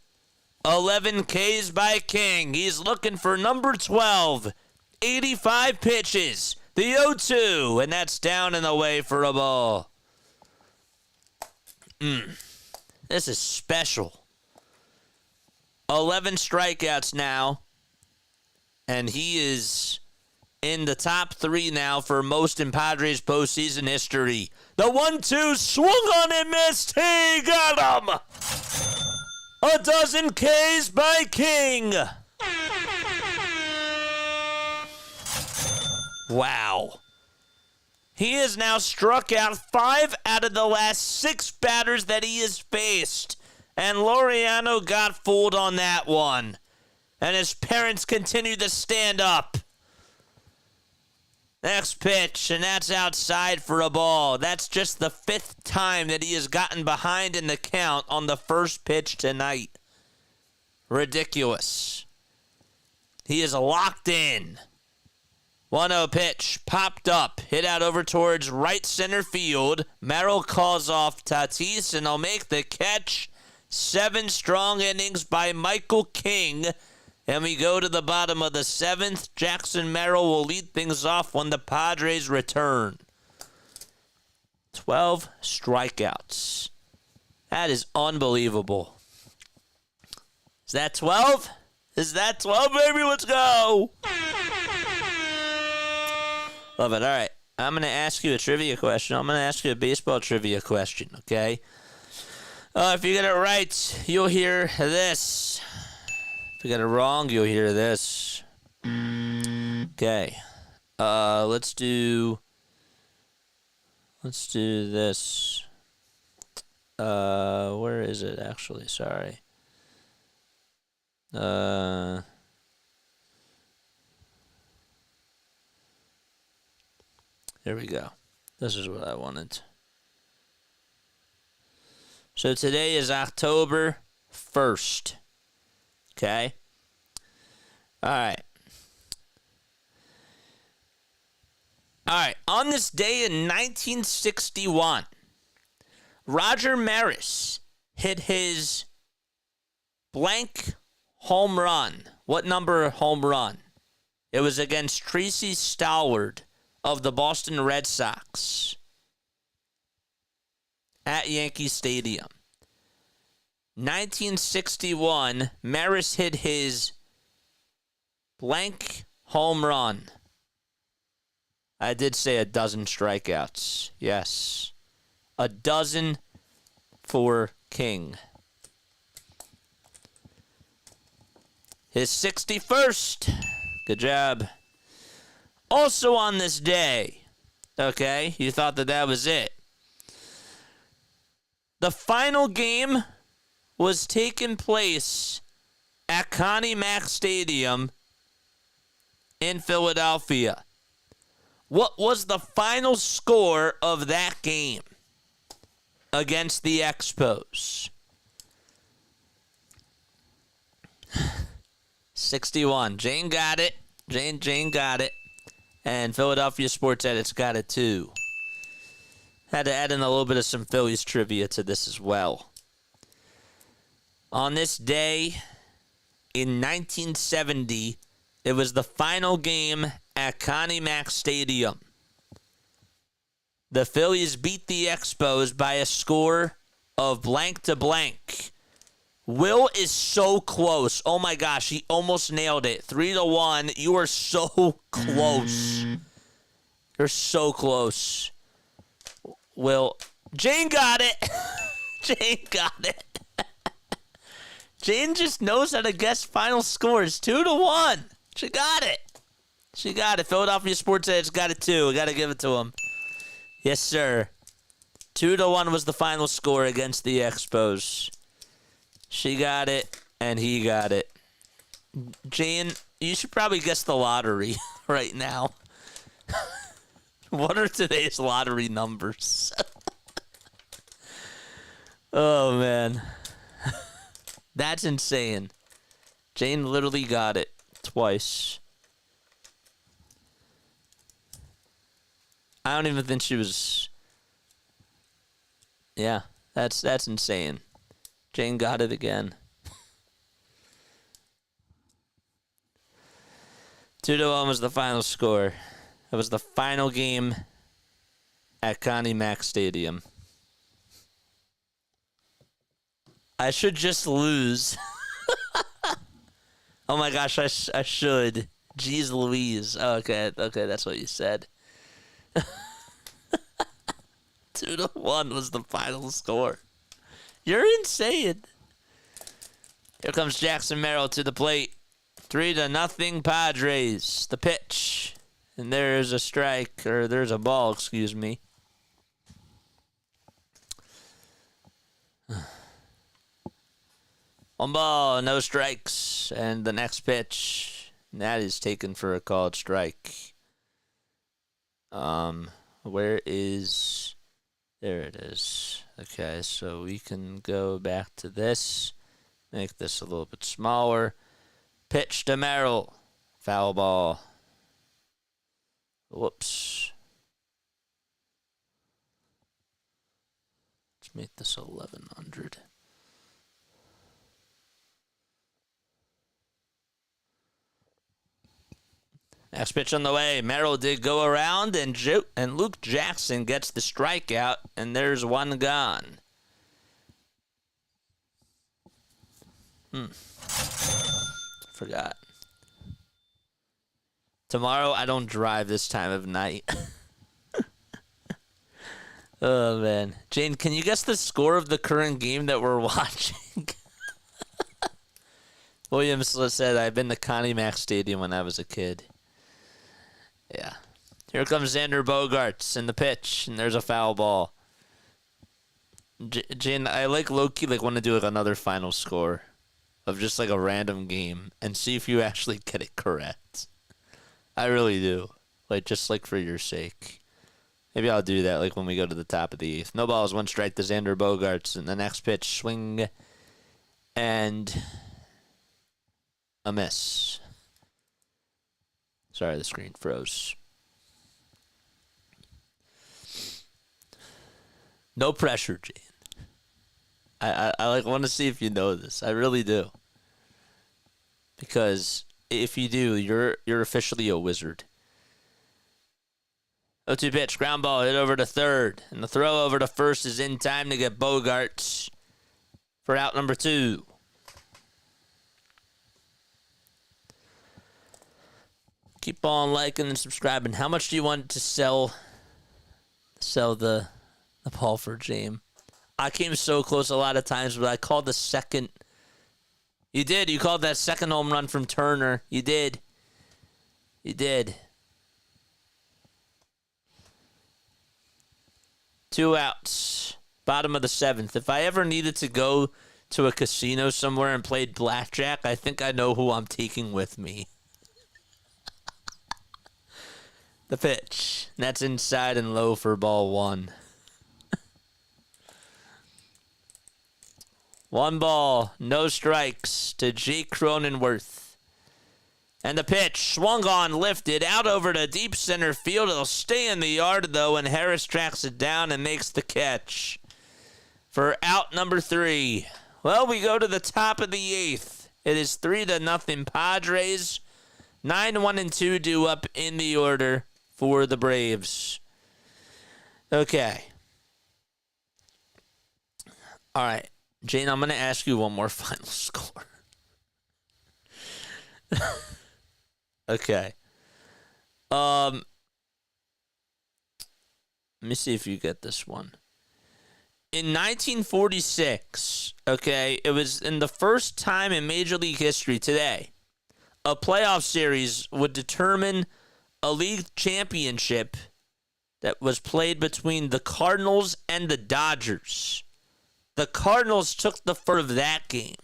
11 Ks by King. He's looking for number 12. 85 pitches. The 0-2, and that's down and away for a ball. This is special. 11 strikeouts now, and he is in the top 3 now for most in Padres postseason history. The 1-2 swung on and missed. He got him. A dozen Ks by King. Wow. He has now struck out 5 out of the last 6 batters that he has faced. And Laureano got fooled on that one. And his parents continue to stand up. Next pitch, and that's outside for a ball. That's just the 5th time that he has gotten behind in the count on the first pitch tonight. Ridiculous. He is locked in. 1-0 pitch, popped up, hit out over towards right center field. Merrill calls off Tatis, and he'll make the catch. 7 strong innings by Michael King. And we go to the bottom of the 7th. Jackson Merrill will lead things off when the Padres return. 12 strikeouts. That is unbelievable. Is that 12? Is that 12, baby? Let's go. Love it. All right. I'm going to ask you a trivia question. I'm going to ask you a baseball trivia question, okay? If you get it right, you'll hear this. If you get it wrong, you'll hear this. Okay. Let's do this. Where is it actually? Sorry. Here we go. This is what I wanted. So today is October 1st. Okay? All right. All right. On this day in 1961, Roger Maris hit his blank home run. What number home run? It was against Tracy Stallard of the Boston Red Sox at Yankee Stadium. 1961, Maris hit his blank home run. I did say a dozen strikeouts. Yes. A dozen for King. His 61st. Good job. Also on this day, okay, you thought that was it. The final game was taking place at Connie Mack Stadium in Philadelphia. What was the final score of that game against the Expos? 61. Jane got it. Jane got it. And Philadelphia Sports Edit's got it too. Had to add in a little bit of some Phillies trivia to this as well. On this day in 1970, it was the final game at Connie Mack Stadium. The Phillies beat the Expos by a score of blank to blank. Will is so close. Oh my gosh, he almost nailed it. 3-1. You are so close. You're so close. Will. Jane got it. Jane got it. Jane just knows how to guess final scores. 2-1. She got it. She got it. Philadelphia Sports Edge got it too. We got to give it to him. Yes, sir. 2-1 was the final score against the Expos. She got it, and he got it. Jane, you should probably guess the lottery right now. What are today's lottery numbers? Oh, man. That's insane. Jane literally got it twice. I don't even think she was... Yeah, that's insane. Jane got it again. 2-1 was the final score. It was the final game at Connie Mack Stadium. I should just lose. Oh my gosh, I should. Jeez Louise. Oh, okay, that's what you said. 2-1 was the final score. You're insane. Here comes Jackson Merrill to the plate. 3-0 Padres. The pitch. And there's a strike, or there's a ball, excuse me. One ball, no strikes. And the next pitch, that is taken for a called strike. Where is... There it is. Okay, so we can go back to this. Make this a little bit smaller. Pitch to Merrill. Foul ball. Whoops. Let's make this 1100. Next pitch on the way. Merrill did go around, and Luke Jackson gets the strikeout, and there's one gone. Forgot. Tomorrow, I don't drive this time of night. Oh, man. Jane, can you guess the score of the current game that we're watching? Williams said, I've been to Connie Mack Stadium when I was a kid. Yeah. Here comes Xander Bogaerts in the pitch, and there's a foul ball. Jane, I low-key want to do another final score of just a random game and see if you actually get it correct. I really do. Just for your sake. Maybe I'll do that when we go to the top of the 8th. No balls, one strike to Xander Bogaerts, and the next pitch, swing and a miss. Sorry, the screen froze. No pressure, Jane. I want to see if you know this. I really do. Because if you do, you're officially a wizard. 0-2 pitch, ground ball, hit over to third. And the throw over to first is in time to get Bogaerts for out number 2. Keep on liking and subscribing. How much do you want to sell the ball for, James? I came so close a lot of times, but I called the second. You did. You called that second home run from Turner. You did. You did. 2 outs. Bottom of the 7th. If I ever needed to go to a casino somewhere and played blackjack, I think I know who I'm taking with me. The pitch. That's inside and low for ball 1. 1 ball, no strikes to Jake Cronenworth. And the pitch, swung on, lifted, out over to deep center field. It'll stay in the yard, though, and Harris tracks it down and makes the catch for out number 3. Well, we go to the top of the 8th. It is 3-0 Padres. 9-1-2 due up in the order for the Braves. Okay. All right. Jane, I'm going to ask you one more final score. Okay. Let me see if you get this one. In 1946, okay, it was in the first time in Major League history today, a playoff series would determine a league championship that was played between the Cardinals and the Dodgers. The Cardinals took the first of that game.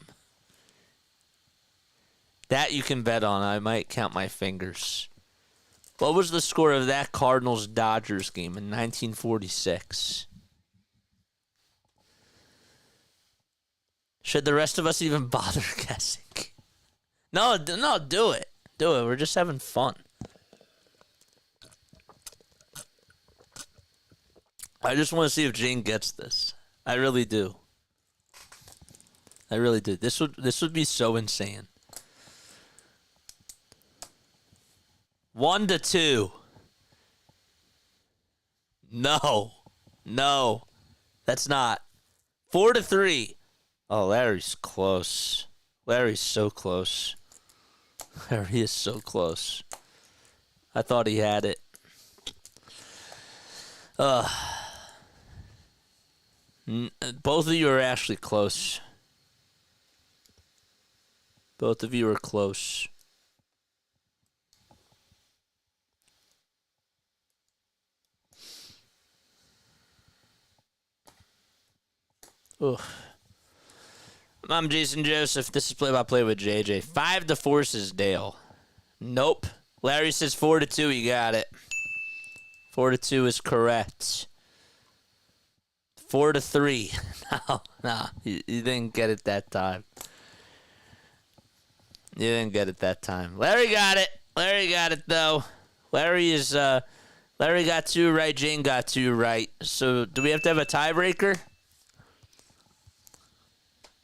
That you can bet on. I might count my fingers. What was the score of that Cardinals-Dodgers game in 1946? Should the rest of us even bother guessing? No, do it. Do it. We're just having fun. I just want to see if Jane gets this. I really do. I really do. This would be so insane. 1-2. No. That's not. 4-3. Oh, Larry's close. Larry's so close. Larry is so close. I thought he had it. Both of you are actually close. Both of you are close. Ugh. I'm Jason Joseph. This is Play-by-Play with JJ. 5-4 Dale. Nope. Larry says 4-2. You got it. 4-2 is correct. 4-3. No. You didn't get it that time. You didn't get it that time. Larry got it. Larry got it, though. Larry got 2 right. Jane got 2 right. So, do we have to have a tiebreaker?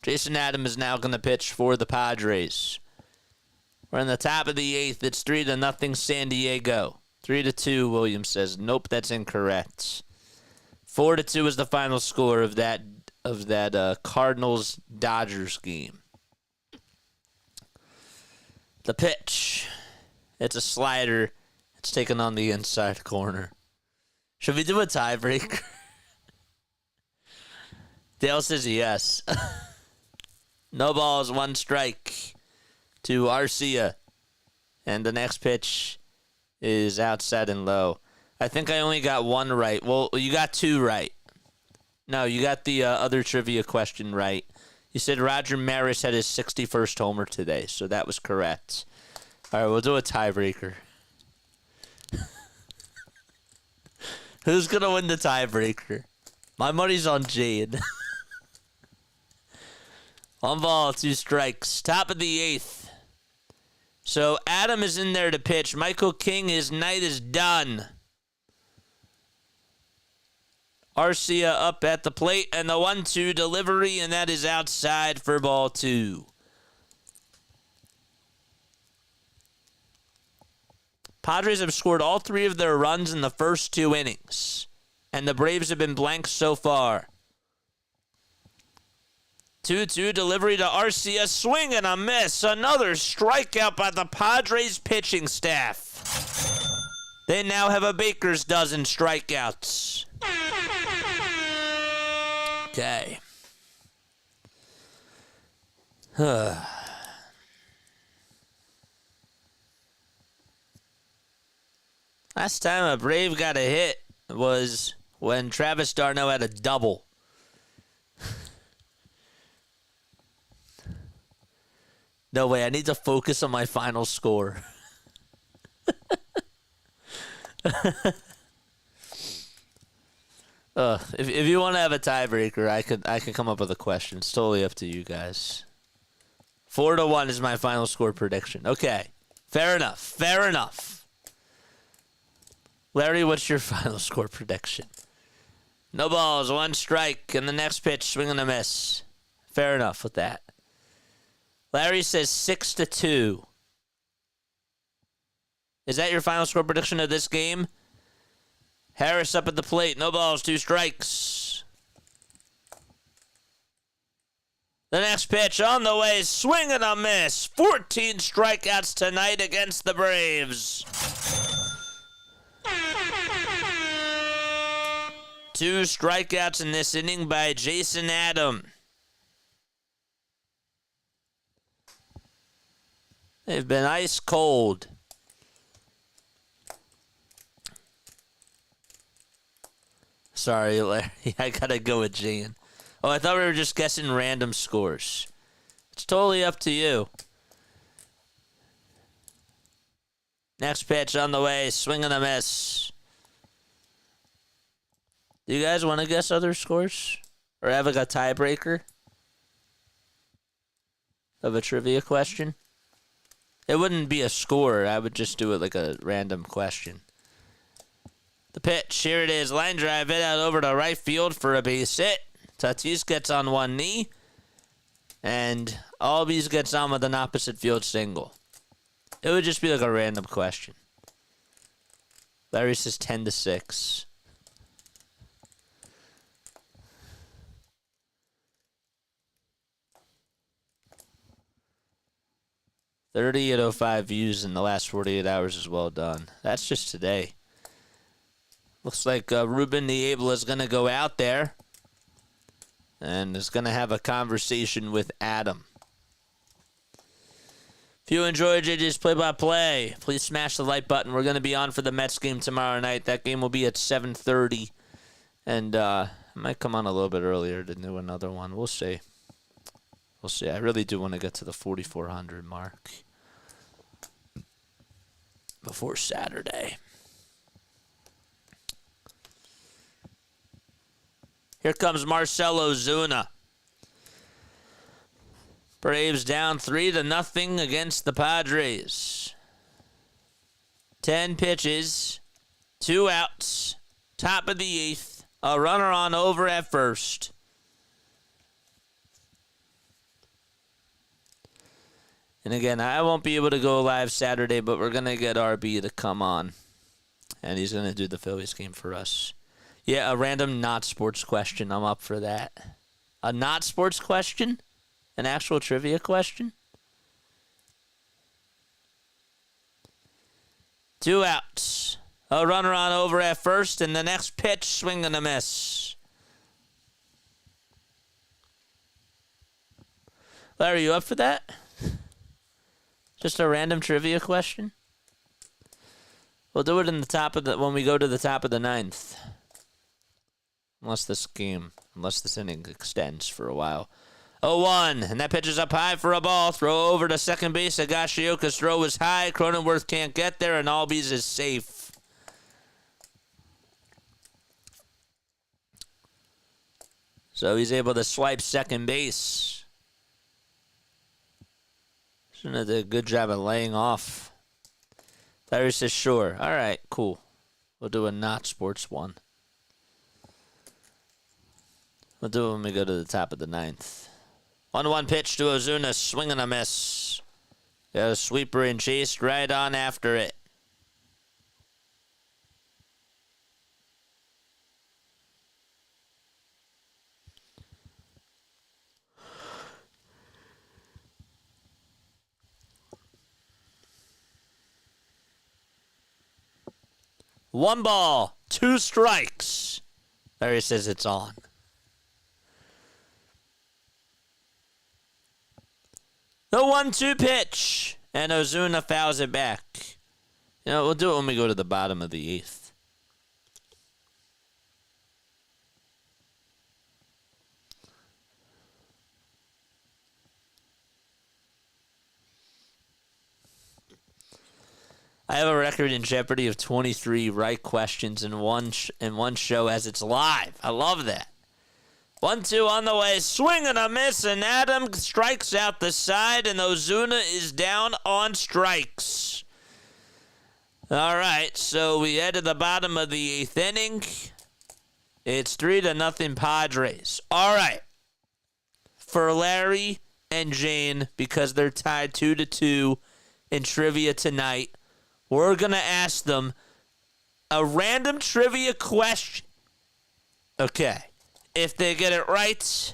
Jason Adam is now going to pitch for the Padres. We're in the top of the 8th. It's 3-0 San Diego. 3-2, Williams says. Nope, that's incorrect. 4-2 is the final score of that Cardinals-Dodgers game. The pitch. It's a slider. It's taken on the inside corner. Should we do a tiebreaker? Dale says yes. No balls, 1 strike to Arcia. And the next pitch is outside and low. I think I only got 1 right. Well, you got 2 right. No, you got the other trivia question right. You said Roger Maris had his 61st homer today, so that was correct. All right, we'll do a tiebreaker. Who's going to win the tiebreaker? My money's on Jade. 1 ball, 2 strikes. Top of the 8th. So Adam is in there to pitch. Michael King, his night is done. Arcia up at the plate, and the 1-2 delivery, and that is outside for ball 2. Padres have scored all 3 of their runs in the first 2 innings, and the Braves have been blank so far. 2-2 delivery to Arcia. Swing and a miss. Another strikeout by the Padres pitching staff. They now have a baker's dozen strikeouts. Okay. Last time a Brave got a hit was when Travis d'Arnaud had a double. No way, I need to focus on my final score. If you want to have a tiebreaker, I can come up with a question. It's totally up to you guys. 4-1 is my final score prediction. Okay, fair enough. Larry, what's your final score prediction? No balls, 1 strike, and the next pitch, swing and a miss. Fair enough with that. Larry says 6-2. Is that your final score prediction of this game? Harris up at the plate. No balls, 2 strikes. The next pitch on the way, swing and a miss. 14 strikeouts tonight against the Braves. 2 strikeouts in this inning by Jason Adam. They've been ice cold. Sorry, Larry. I gotta go with Jan. Oh, I thought we were just guessing random scores. It's totally up to you. Next pitch on the way. Swing and a miss. Do you guys want to guess other scores? Or have like a tiebreaker of a trivia question? It wouldn't be a score. I would just do it like a random question. The pitch. Here it is. Line drive hit out over to right field for a base hit. Tatis gets on one knee. And Albies gets on with an opposite field single. It would just be like a random question. Larry says 10-6. .05 views in the last 48 hours is well done. That's just today. Looks like Ruben the Able is going to go out there and is going to have a conversation with Adam. If you enjoyed JJ's play-by-play, please smash the like button. We're going to be on for the Mets game tomorrow night. That game will be at 7:30. And I might come on a little bit earlier to do another one. We'll see. We'll see. I really do want to get to the 4,400 mark before Saturday. Here comes Marcell Ozuna. Braves down 3-0 against the Padres. 10 pitches, 2 outs, top of the 8th, a runner on over at first. And again, I won't be able to go live Saturday, but we're going to get RB to come on. And he's going to do the Phillies game for us. Yeah, a random not sports question. I'm up for that. A not sports question? An actual trivia question? 2 outs. A runner on over at first, and the next pitch, swing and a miss. Larry, you up for that? Just a random trivia question? We'll do it in the top of the when we go to the top of the 9th. Unless this inning extends for a while. 0-1, and that pitch is up high for a ball. Throw over to second base. Higashioka's throw is high. Cronenworth can't get there, and Albies is safe. So he's able to swipe second base. Shouldn't have did a good job of laying off. Larry says, sure. All right, cool. We'll do a not sports one. We'll do it when we go to the top of the 9th. 1-1 pitch to Ozuna, swing and a miss. Got a sweeper and chased right on after it. One ball, 2 strikes. Larry says it's on. The 1-2 pitch. And Ozuna fouls it back. You know, we'll do it when we go to the bottom of the 8th. I have a record in Jeopardy of 23 right questions in one show as it's live. I love that. 1-2 on the way. Swing and a miss, and Adam strikes out the side, and Ozuna is down on strikes. All right, so we head to the bottom of the 8th inning. It's 3-0 Padres. All right. For Larry and Jane, because they're tied 2-2 in trivia tonight, we're going to ask them a random trivia question. Okay. If they get it right,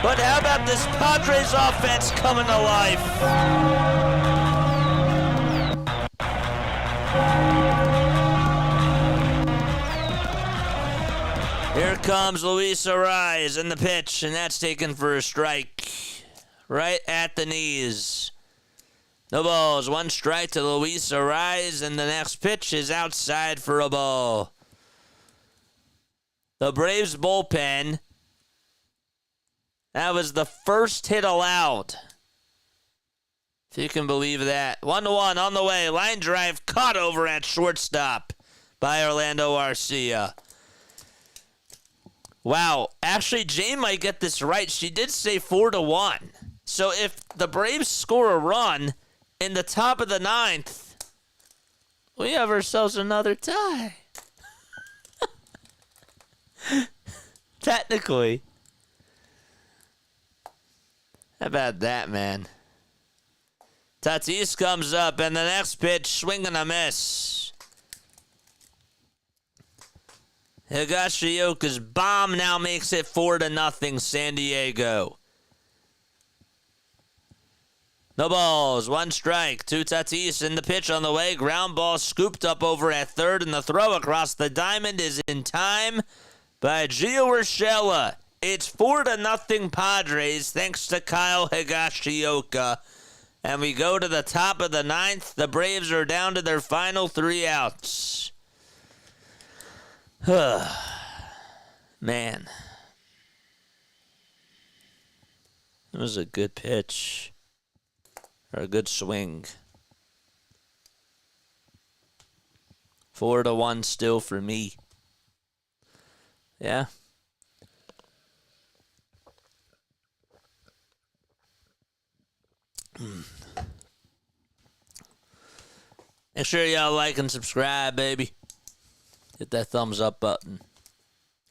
But how about this Padres offense coming to life? Here comes Luis Arraez in the pitch, and that's taken for a strike. Right at the knees. No balls. One strike to Luis Arraez, and the next pitch is outside for a ball. The Braves bullpen. That was the first hit allowed. If you can believe that. 1-1 on the way. Line drive caught over at shortstop by Orlando Arcia. Wow. Actually, Jane might get this right. She did say 4-1. So if the Braves score a run in the top of the ninth, we have ourselves another tie. Technically. How about that, man? Tatis comes up, and the next pitch, swing and a miss. Higashioka's bomb now makes it 4-0 San Diego. No balls, one strike, to Tatis in the pitch on the way. Ground ball scooped up over at third, and the throw across the diamond is in time by Gio Urshela. It's 4-0 Padres thanks to Kyle Higashioka. And we go to the top of the ninth. The Braves are down to their final 3 outs. Man. It was a good pitch. Or a good swing. 4-1 still for me. Yeah. Make sure y'all like and subscribe, baby. Hit that thumbs up button.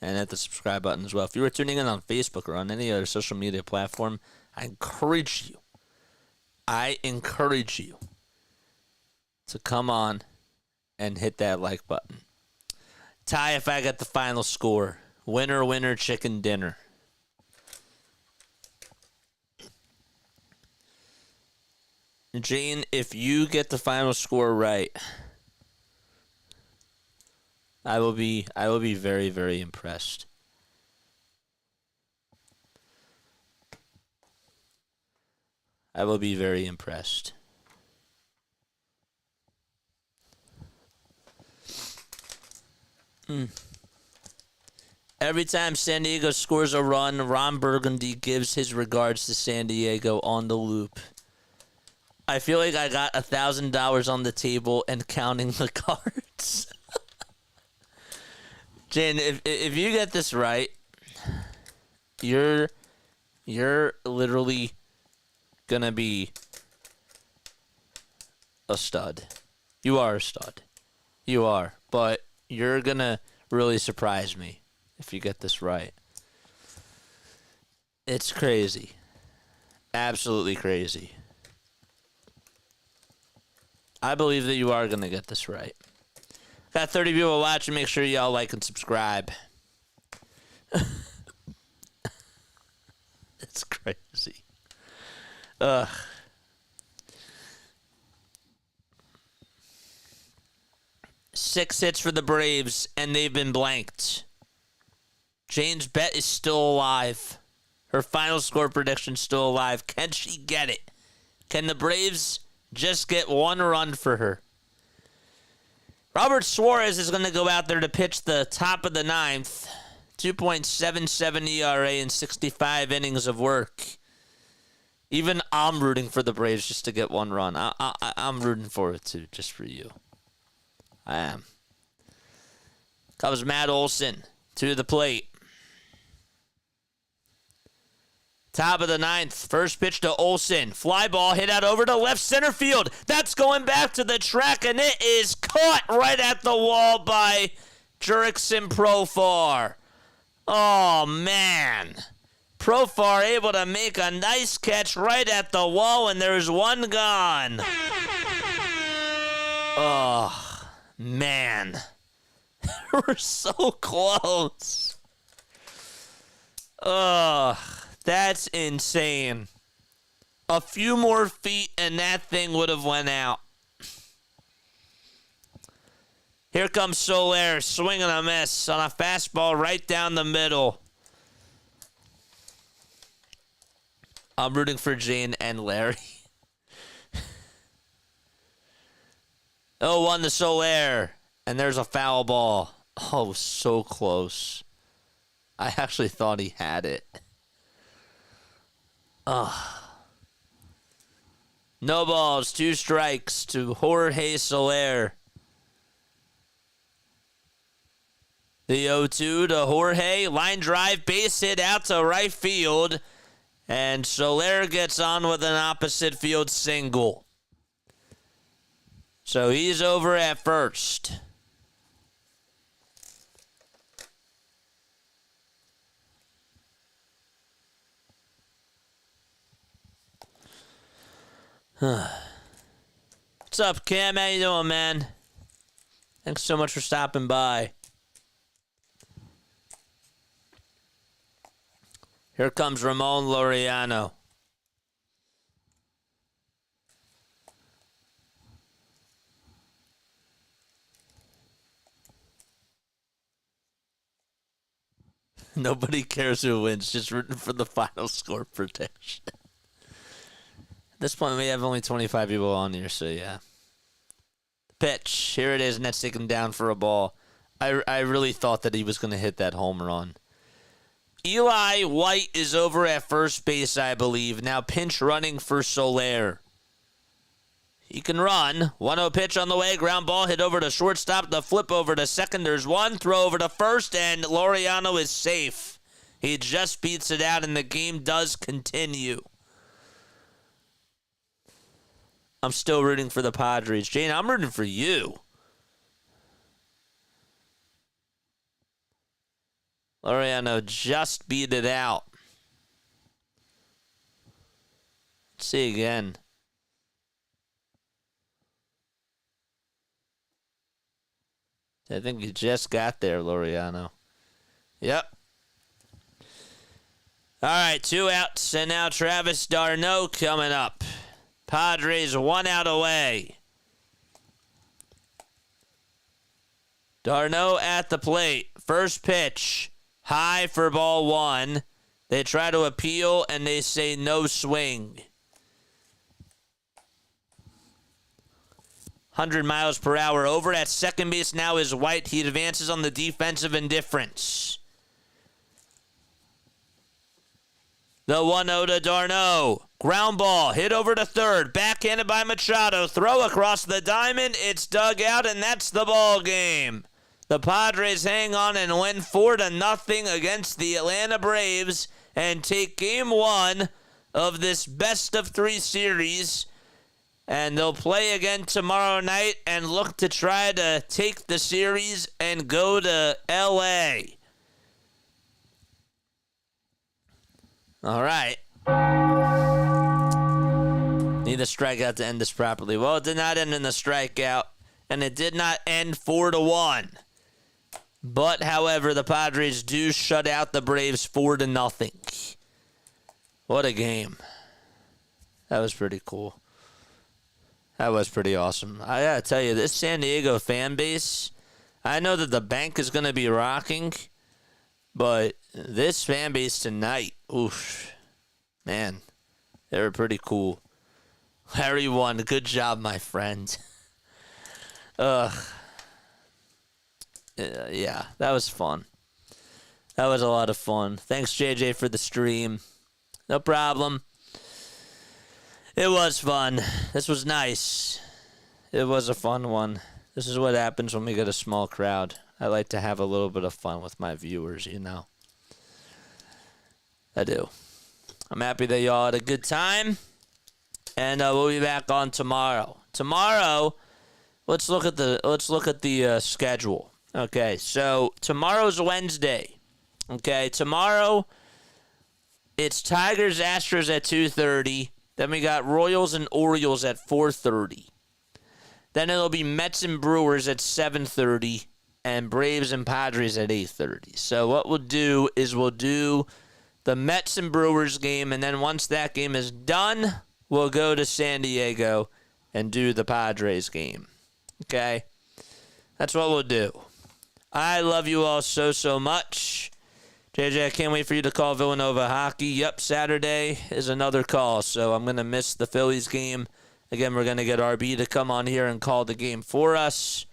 And hit the subscribe button as well. If you were tuning in on Facebook or on any other social media platform, I encourage you to come on and hit that like button. Ty, if I get the final score. Winner, winner, chicken dinner. Jane, if you get the final score right, I will be very, very impressed. I will be very impressed. Every time San Diego scores a run, Ron Burgundy gives his regards to San Diego on the loop. I feel like I got $1,000 on the table and counting the cards. Jen, if you get this right, you're literally gonna be a stud. You are a stud. You are. But you're gonna really surprise me if you get this right. It's crazy. Absolutely crazy. I believe that you are going to get this right. Got 30 people watching. Make sure y'all like and subscribe. It's crazy. Ugh. Six hits for the Braves, and they've been blanked. Jane's bet is still alive. Her final score prediction still alive. Can she get it? Can the Braves just get one run for her? Robert Suarez is going to go out there to pitch the top of the ninth. 2.77 ERA in 65 innings of work. Even I'm rooting for the Braves just to get one run. I'm rooting for it too, just for you. I am. Comes Matt Olson to the plate. Top of the ninth, first pitch to Olson. Fly ball hit out over to left center field. That's going back to the track, and it is caught right at the wall by Jurickson Profar. Oh, man. Profar able to make a nice catch right at the wall, and there's one gone. Oh, man. We're so close. Oh, That's insane. A few more feet and that thing would have went out. Here comes Soler, swing and a miss on a fastball right down the middle. I'm rooting for Jane and Larry. 0-1 to Soler, and there's a foul ball. Oh, so close. I actually thought he had it. No balls, 2 strikes to Jorge Soler. The 0-2 to Jorge. Line drive, base hit out to right field. And Soler gets on with an opposite field single. So he's over at first. What's up, Cam? How you doing, man? Thanks so much for stopping by. Here comes Ramon Laureano. Nobody cares who wins, just rooting for the final score prediction. At this point, we have only 25 people on here, so yeah. Pitch. Here it is, and that's taken down for a ball. I really thought that he was going to hit that home run. Eli White is over at first base, I believe. Now pinch running for Soler. He can run. 1-0 pitch on the way. Ground ball hit over to shortstop. The flip over to second. There's one. Throw over to first, and Laureano is safe. He just beats it out, and the game does continue. I'm still rooting for the Padres. Jane, I'm rooting for you. Laureano just beat it out. Let's see again. I think you just got there, Laureano. Yep. All right, 2 outs, and now Travis d'Arnaud coming up. Padres 1 out away. d'Arnaud at the plate. First pitch. High for ball 1. They try to appeal, and they say no swing. 100 miles per hour. Over at second base now is White. He advances on the defensive indifference. The 1-0 to d'Arnaud. Ground ball. Hit over to third. Backhanded by Machado. Throw across the diamond. It's dug out, and that's the ball game. The Padres hang on and win 4-0 against the Atlanta Braves and take game 1 of this best-of-3 series. And they'll play again tomorrow night and look to try to take the series and go to L.A. All right. Need a strikeout to end this properly. Well, it did not end in the strikeout, and it did not end 4-1. But, however, the Padres do shut out the Braves 4-0. What a game. That was pretty cool. That was pretty awesome. I gotta tell you, this San Diego fan base, I know that the bank is gonna be rocking, but this fan base tonight, oof, man, they were pretty cool. Larry won. Good job, my friend. Yeah, that was fun. That was a lot of fun. Thanks, JJ, for the stream. No problem. It was fun. This was nice. It was a fun one. This is what happens when we get a small crowd. I like to have a little bit of fun with my viewers, you know. I do. I'm happy that y'all had a good time. And we'll be back on tomorrow. Tomorrow, let's look at the schedule. Okay, so tomorrow's Wednesday. Okay, tomorrow it's Tigers Astros at 2:30. Then we got Royals and Orioles at 4:30. Then it'll be Mets and Brewers at 7:30 and Braves and Padres at 8:30. So what we'll do is we'll do the Mets and Brewers game, and then once that game is done, we'll go to San Diego and do the Padres game. Okay? That's what we'll do. I love you all so, so much. JJ, I can't wait for you to call Villanova hockey. Yep, Saturday is another call, so I'm going to miss the Phillies game. Again, we're going to get RB to come on here and call the game for us.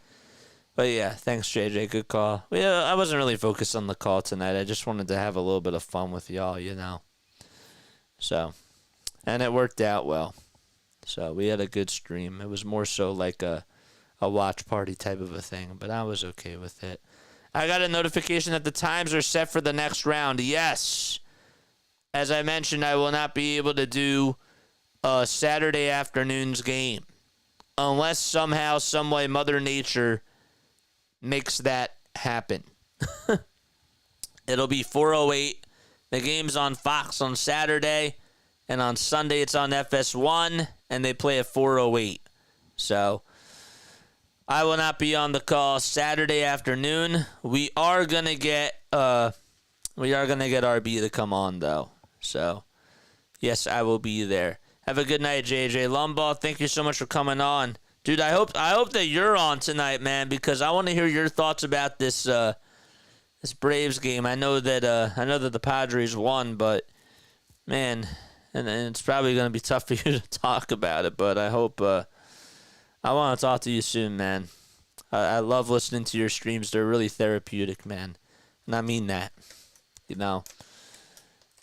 But yeah, thanks, JJ. Good call. Yeah, I wasn't really focused on the call tonight. I just wanted to have a little bit of fun with y'all, you know. So, and it worked out well. So we had a good stream. It was more so like a watch party type of a thing, but I was okay with it. I got a notification that the times are set for the next round. Yes. As I mentioned, I will not be able to do a Saturday afternoon's game unless somehow, some way, Mother Nature makes that happen. It'll be 4:08. The game's on Fox on Saturday, and on Sunday it's on FS1, and they play at 4:08. So I will not be on the call Saturday afternoon. We are gonna get RB to come on though. So yes, I will be there. Have a good night, JJ Lumbaugh. Thank you so much for coming on, dude. I hope that you're on tonight, man, because I want to hear your thoughts about this Braves game. I know that the Padres won, but man, and it's probably gonna be tough for you to talk about it. But I hope. I want to talk to you soon, man. I love listening to your streams. They're really therapeutic, man. And I mean that. You know,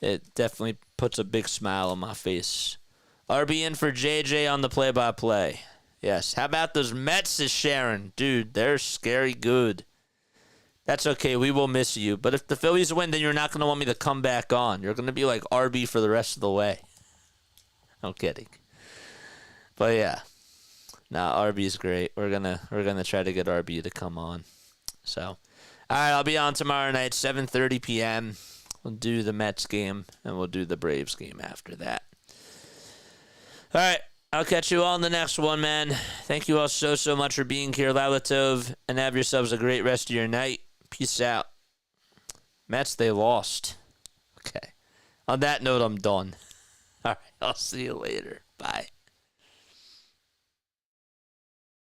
it definitely puts a big smile on my face. RB in for JJ on the play-by-play. Yes. How about those Mets, is Sharon? Dude, they're scary good. That's okay. We will miss you. But if the Phillies win, then you're not going to want me to come back on. You're going to be like RB for the rest of the way. I'm kidding. But yeah. Nah, RB's great. We're gonna try to get RB to come on. So, all right, I'll be on tomorrow night, 7:30 p.m. We'll do the Mets game and we'll do the Braves game after that. All right, I'll catch you all in the next one, man. Thank you all so much for being here, Lalatov, and have yourselves a great rest of your night. Peace out. Mets, they lost. Okay. On that note, I'm done. All right, I'll see you later. Bye.